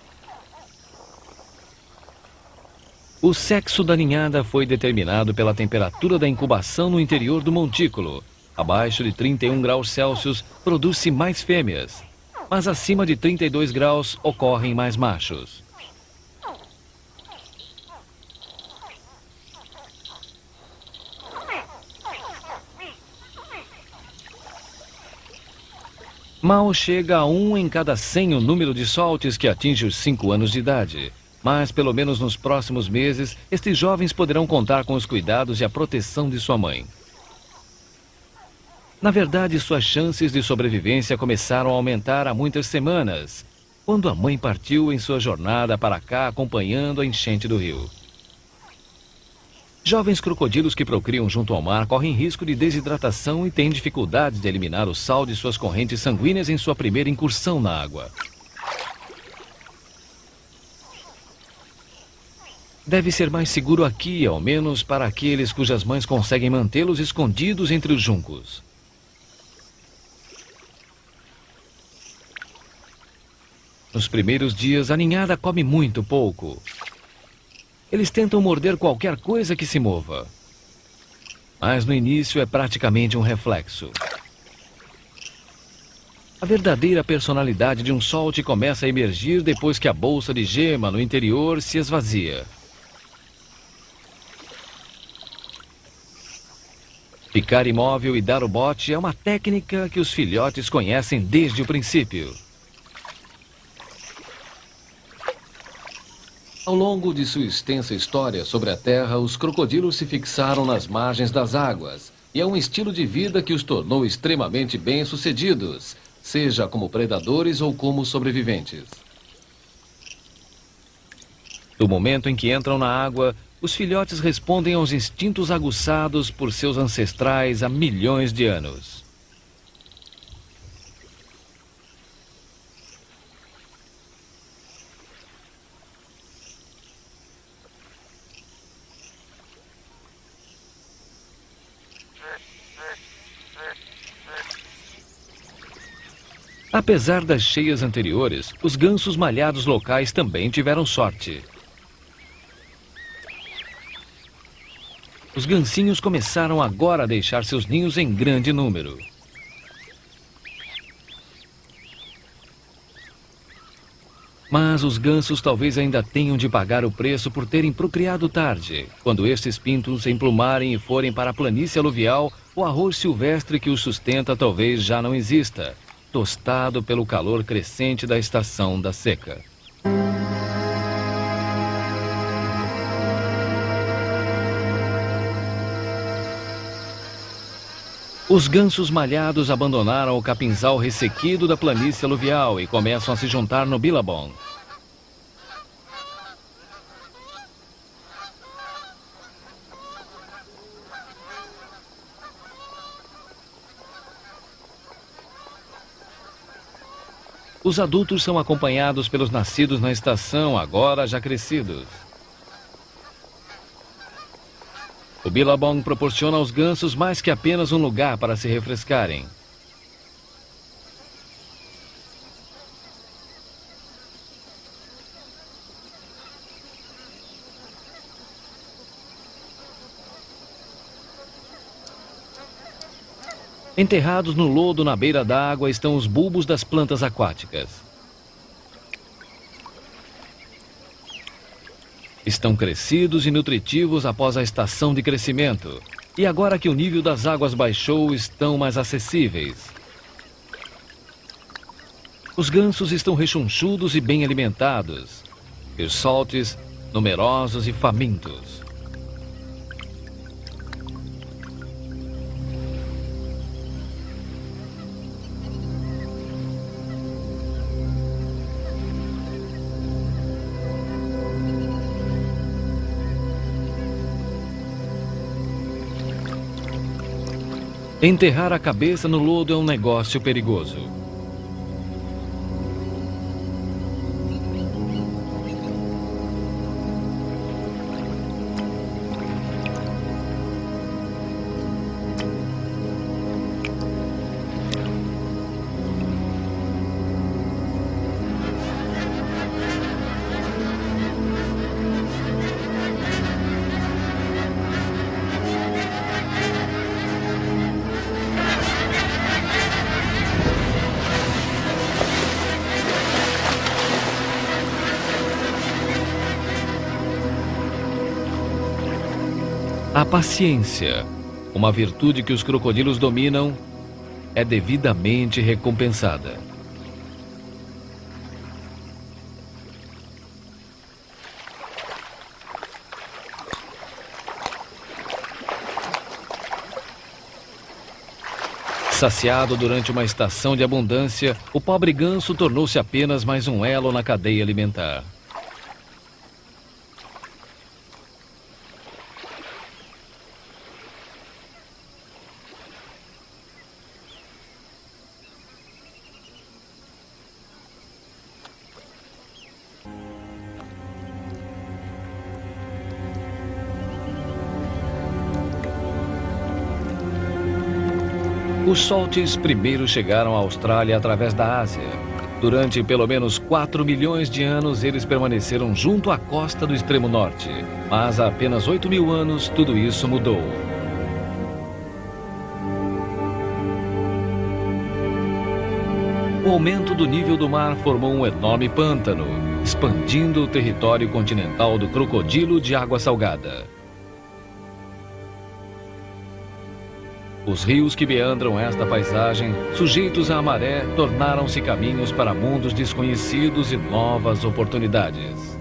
O sexo da ninhada foi determinado pela temperatura da incubação no interior do montículo. Abaixo de 31 graus Celsius, produz-se mais fêmeas, mas acima de 32 graus ocorrem mais machos. Mal chega a 1 em cada 100 o número de soltes que atinge os 5 anos de idade. Mas, pelo menos nos próximos meses, estes jovens poderão contar com os cuidados e a proteção de sua mãe. Na verdade, suas chances de sobrevivência começaram a aumentar há muitas semanas, quando a mãe partiu em sua jornada para cá acompanhando a enchente do rio. Jovens crocodilos que procriam junto ao mar correm risco de desidratação e têm dificuldades de eliminar o sal de suas correntes sanguíneas em sua primeira incursão na água. Deve ser mais seguro aqui, ao menos para aqueles cujas mães conseguem mantê-los escondidos entre os juncos. Nos primeiros dias, a ninhada come muito pouco. Eles tentam morder qualquer coisa que se mova. Mas no início é praticamente um reflexo. A verdadeira personalidade de um solte começa a emergir depois que a bolsa de gema no interior se esvazia. Ficar imóvel e dar o bote é uma técnica que os filhotes conhecem desde o princípio. Ao longo de sua extensa história sobre a Terra, os crocodilos se fixaram nas margens das águas, e é um estilo de vida que os tornou extremamente bem-sucedidos, seja como predadores ou como sobreviventes. No momento em que entram na água, os filhotes respondem aos instintos aguçados por seus ancestrais há milhões de anos. Apesar das cheias anteriores, os gansos malhados locais também tiveram sorte. Os gansinhos começaram agora a deixar seus ninhos em grande número. Mas os gansos talvez ainda tenham de pagar o preço por terem procriado tarde. Quando estes pintos se emplumarem e forem para a planície aluvial, o arroz silvestre que os sustenta talvez já não exista, tostado pelo calor crescente da estação da seca. Os gansos malhados abandonaram o capinzal ressequido da planície aluvial e começam a se juntar no Billabong. Os adultos são acompanhados pelos nascidos na estação, agora já crescidos. O Billabong proporciona aos gansos mais que apenas um lugar para se refrescarem. Enterrados no lodo na beira d'água estão os bulbos das plantas aquáticas. Estão crescidos e nutritivos após a estação de crescimento. E agora que o nível das águas baixou, estão mais acessíveis. Os gansos estão rechonchudos e bem alimentados. E os saltes, numerosos e famintos. Enterrar a cabeça no lodo é um negócio perigoso. A paciência, uma virtude que os crocodilos dominam, é devidamente recompensada. Saciado durante uma estação de abundância, o pobre ganso tornou-se apenas mais um elo na cadeia alimentar. Os saltes primeiro chegaram à Austrália através da Ásia. Durante pelo menos 4 milhões de anos, eles permaneceram junto à costa do extremo norte. Mas há apenas 8 mil anos, tudo isso mudou. O aumento do nível do mar formou um enorme pântano, expandindo o território continental do crocodilo de água salgada. Os rios que meandram esta paisagem, sujeitos à maré, tornaram-se caminhos para mundos desconhecidos e novas oportunidades.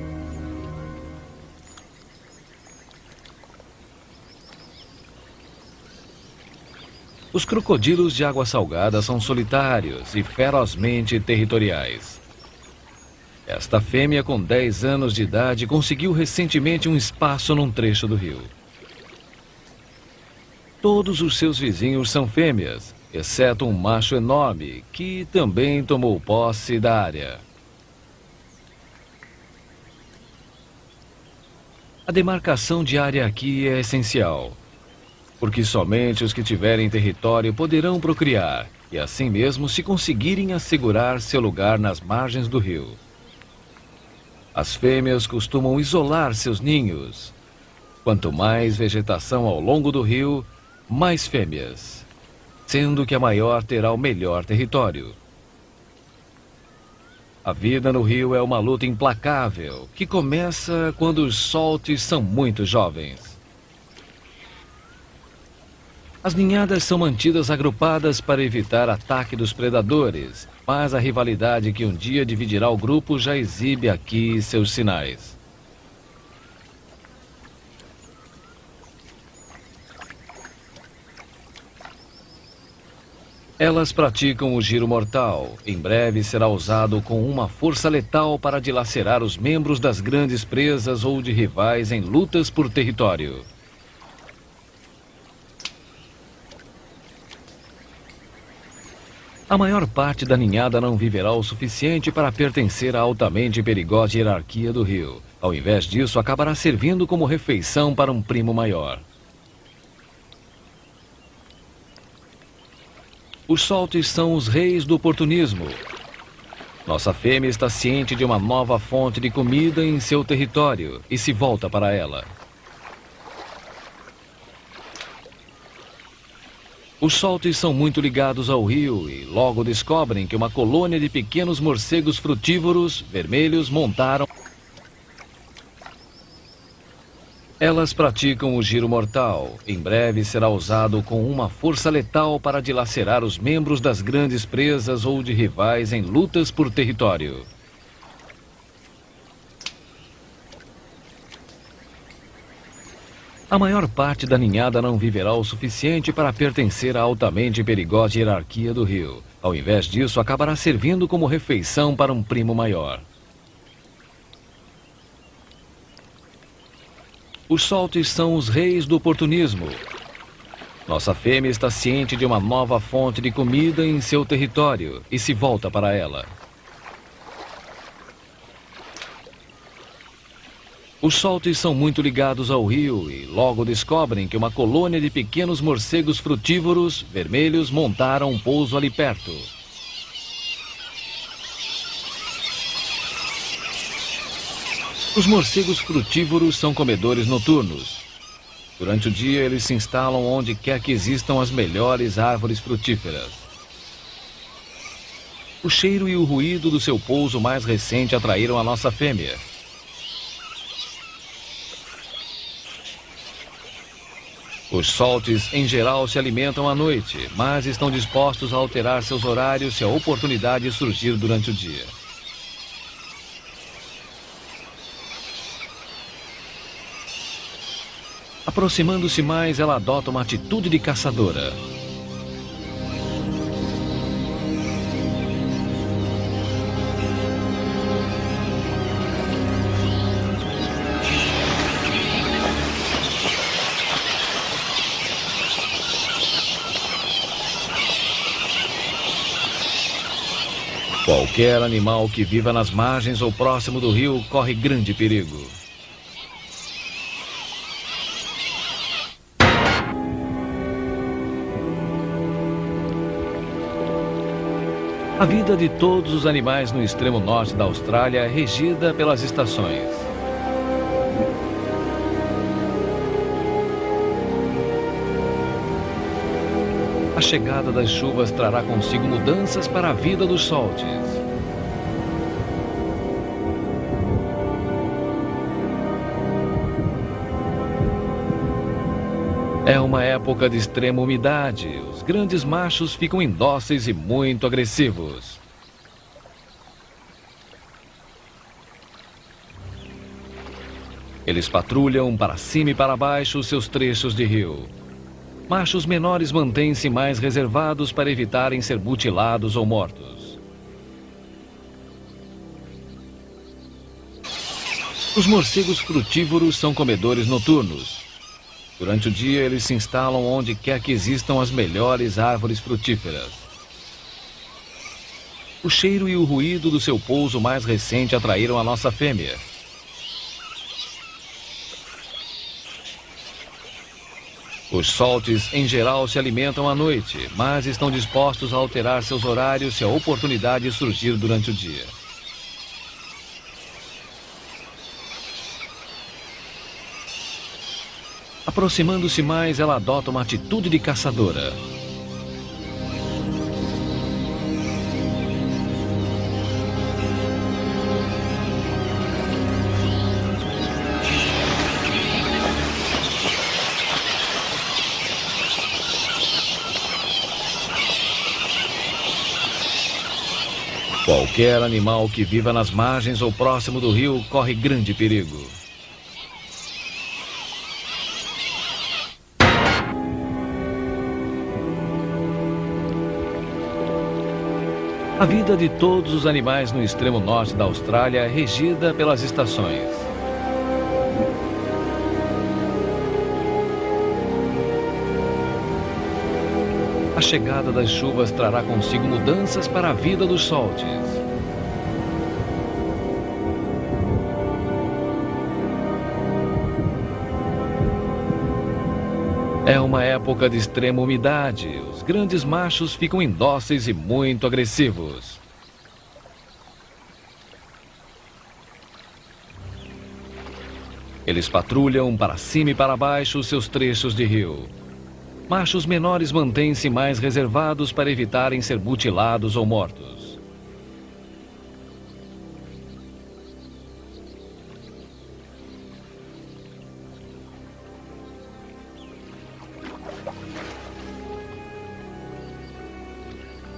Os crocodilos de água salgada são solitários e ferozmente territoriais. Esta fêmea, com 10 anos de idade, conseguiu recentemente um espaço num trecho do rio. Todos os seus vizinhos são fêmeas, exceto um macho enorme, que também tomou posse da área. A demarcação de área aqui é essencial, porque somente os que tiverem território poderão procriar, e assim mesmo se conseguirem assegurar seu lugar nas margens do rio. As fêmeas costumam isolar seus ninhos. Quanto mais vegetação ao longo do rio, mais fêmeas, sendo que a maior terá o melhor território. A vida no rio é uma luta implacável, que começa quando os soltes são muito jovens. As ninhadas são mantidas agrupadas para evitar ataque dos predadores, mas a rivalidade que um dia dividirá o grupo já exibe aqui seus sinais. Elas praticam o giro mortal. Em breve será usado com uma força letal para dilacerar os membros das grandes presas ou de rivais em lutas por território. A maior parte da ninhada não viverá o suficiente para pertencer à altamente perigosa hierarquia do rio. Ao invés disso, acabará servindo como refeição para um primo maior. Os soltes são os reis do oportunismo. Nossa fêmea está ciente de uma nova fonte de comida em seu território e se volta para ela. Os soltes são muito ligados ao rio e logo descobrem que uma colônia de pequenos morcegos frutívoros vermelhos montaram. Elas praticam o giro mortal. Em breve será usado com uma força letal para dilacerar os membros das grandes presas ou de rivais em lutas por território. A maior parte da ninhada não viverá o suficiente para pertencer à altamente perigosa hierarquia do rio. Ao invés disso, acabará servindo como refeição para um primo maior. Os soltes são os reis do oportunismo. Nossa fêmea está ciente de uma nova fonte de comida em seu território e se volta para ela. Os soltes são muito ligados ao rio e logo descobrem que uma colônia de pequenos morcegos frutívoros vermelhos montaram um pouso ali perto. Os morcegos frutívoros são comedores noturnos. Durante o dia, eles se instalam onde quer que existam as melhores árvores frutíferas. O cheiro e o ruído do seu pouso mais recente atraíram a nossa fêmea. Os soltes, em geral, se alimentam à noite, mas estão dispostos a alterar seus horários se a oportunidade surgir durante o dia. Aproximando-se mais, ela adota uma atitude de caçadora. Qualquer animal que viva nas margens ou próximo do rio corre grande perigo. A vida de todos os animais no extremo norte da Austrália é regida pelas estações. A chegada das chuvas trará consigo mudanças para a vida dos soltes. É uma época de extrema umidade. Os grandes machos ficam indóceis e muito agressivos. Eles patrulham para cima e para baixo os seus trechos de rio. Machos menores mantêm-se mais reservados para evitarem ser mutilados ou mortos. Os morcegos frutívoros são comedores noturnos. Durante o dia, eles se instalam onde quer que existam as melhores árvores frutíferas. O cheiro e o ruído do seu pouso mais recente atraíram a nossa fêmea. Os soltes, em geral, se alimentam à noite, mas estão dispostos a alterar seus horários se a oportunidade surgir durante o dia. Aproximando-se mais, ela adota uma atitude de caçadora. Qualquer animal que viva nas margens ou próximo do rio corre grande perigo. A vida de todos os animais no extremo norte da Austrália é regida pelas estações. A chegada das chuvas trará consigo mudanças para a vida dos soltes. É uma época de extrema umidade. Os grandes machos ficam indóceis e muito agressivos. Eles patrulham para cima e para baixo os seus trechos de rio. Machos menores mantêm-se mais reservados para evitarem ser mutilados ou mortos.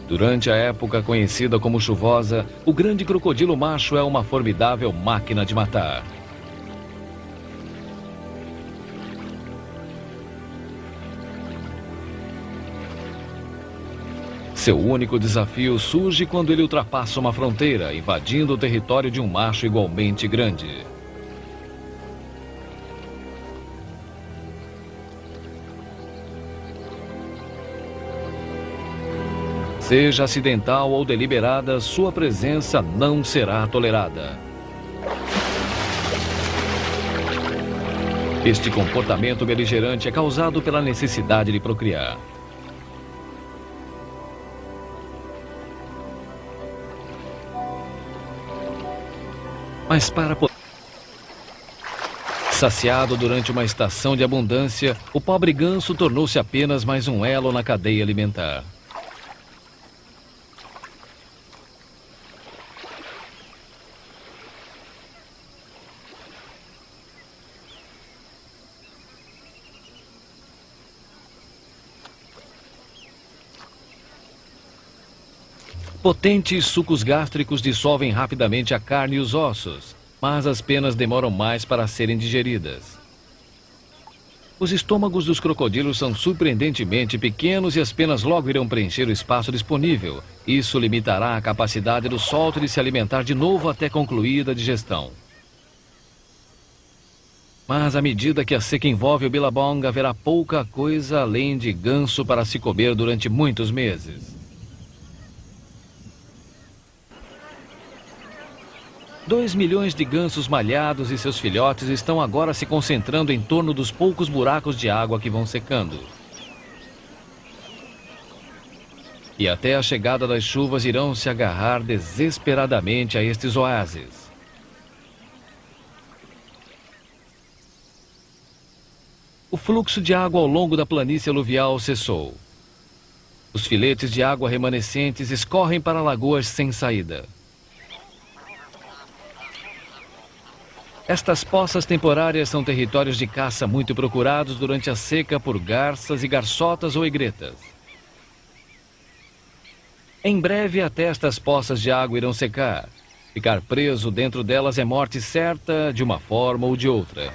Durante a época conhecida como chuvosa, o grande crocodilo macho é uma formidável máquina de matar. Seu único desafio surge quando ele ultrapassa uma fronteira, invadindo o território de um macho igualmente grande. Seja acidental ou deliberada, sua presença não será tolerada. Este comportamento beligerante é causado pela necessidade de procriar. Mas saciado durante uma estação de abundância, o pobre ganso tornou-se apenas mais um elo na cadeia alimentar. Potentes sucos gástricos dissolvem rapidamente a carne e os ossos, mas as penas demoram mais para serem digeridas. Os estômagos dos crocodilos são surpreendentemente pequenos e as penas logo irão preencher o espaço disponível. Isso limitará a capacidade do solto de se alimentar de novo até concluída a digestão. Mas à medida que a seca envolve o Billabong, haverá pouca coisa além de ganso para se comer durante muitos meses. 2 milhões de gansos malhados e seus filhotes estão agora se concentrando em torno dos poucos buracos de água que vão secando. E até a chegada das chuvas irão se agarrar desesperadamente a estes oásis. O fluxo de água ao longo da planície aluvial cessou. Os filetes de água remanescentes escorrem para lagoas sem saída. Estas poças temporárias são territórios de caça muito procurados durante a seca por garças e garçotas ou egretas. Em breve, até estas poças de água irão secar. Ficar preso dentro delas é morte certa, de uma forma ou de outra.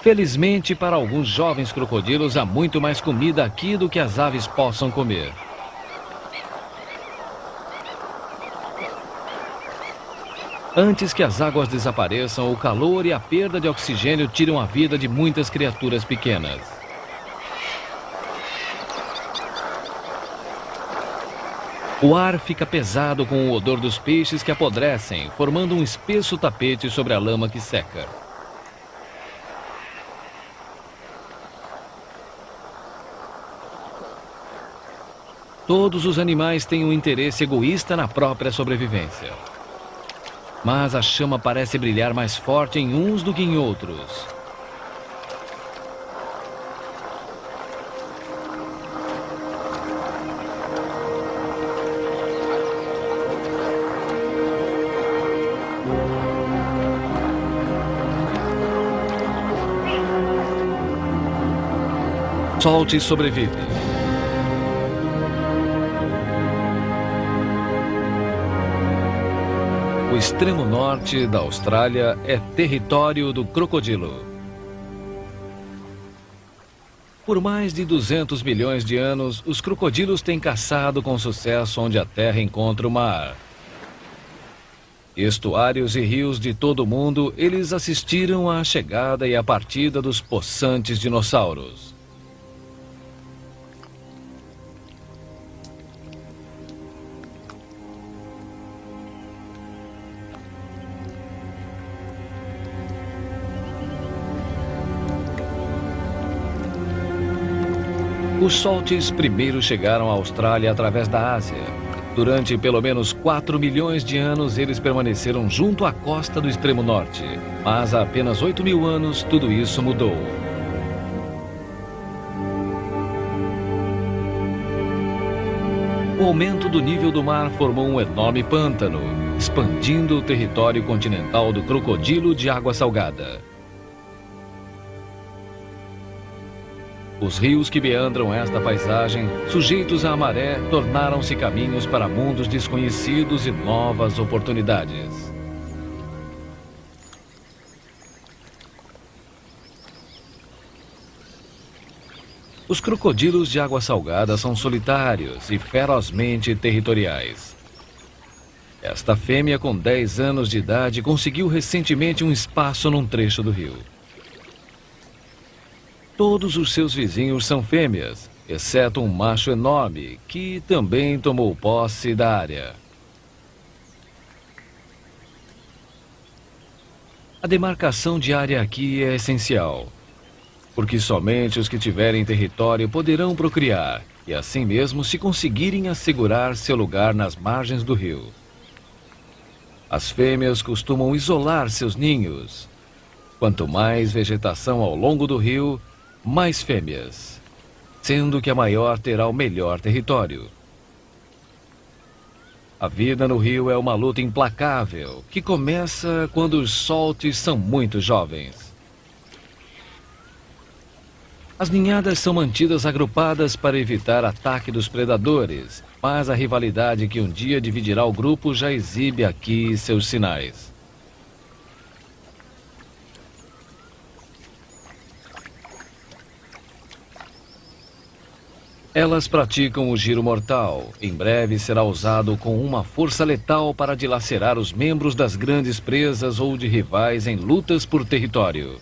Felizmente, para alguns jovens crocodilos, há muito mais comida aqui do que as aves possam comer. Antes que as águas desapareçam, o calor e a perda de oxigênio tiram a vida de muitas criaturas pequenas. O ar fica pesado com o odor dos peixes que apodrecem, formando um espesso tapete sobre a lama que seca. Todos os animais têm um interesse egoísta na própria sobrevivência. Mas a chama parece brilhar mais forte em uns do que em outros. Salty sobrevive. O extremo norte da Austrália é território do crocodilo. Por mais de 200 milhões de anos, os crocodilos têm caçado com sucesso onde a terra encontra o mar. Estuários e rios de todo o mundo, eles assistiram à chegada e à partida dos possantes dinossauros. Os salties primeiro chegaram à Austrália através da Ásia. Durante pelo menos 4 milhões de anos, eles permaneceram junto à costa do extremo norte. Mas há apenas 8 mil anos, tudo isso mudou. O aumento do nível do mar formou um enorme pântano, expandindo o território continental do crocodilo de água salgada. Os rios que meandram esta paisagem, sujeitos à maré, tornaram-se caminhos para mundos desconhecidos e novas oportunidades. Os crocodilos de água salgada são solitários e ferozmente territoriais. Esta fêmea, com 10 anos de idade, conseguiu recentemente um espaço num trecho do rio. Todos os seus vizinhos são fêmeas, exceto um macho enorme, que também tomou posse da área. A demarcação de área aqui é essencial, porque somente os que tiverem território poderão procriar, e assim mesmo se conseguirem assegurar seu lugar nas margens do rio. As fêmeas costumam isolar seus ninhos. Quanto mais vegetação ao longo do rio, mais fêmeas, sendo que a maior terá o melhor território. A vida no rio é uma luta implacável, que começa quando os salties são muito jovens. As ninhadas são mantidas agrupadas para evitar ataque dos predadores, mas a rivalidade que um dia dividirá o grupo já exibe aqui seus sinais. Elas praticam o giro mortal. Em breve será usado com uma força letal para dilacerar os membros das grandes presas ou de rivais em lutas por território.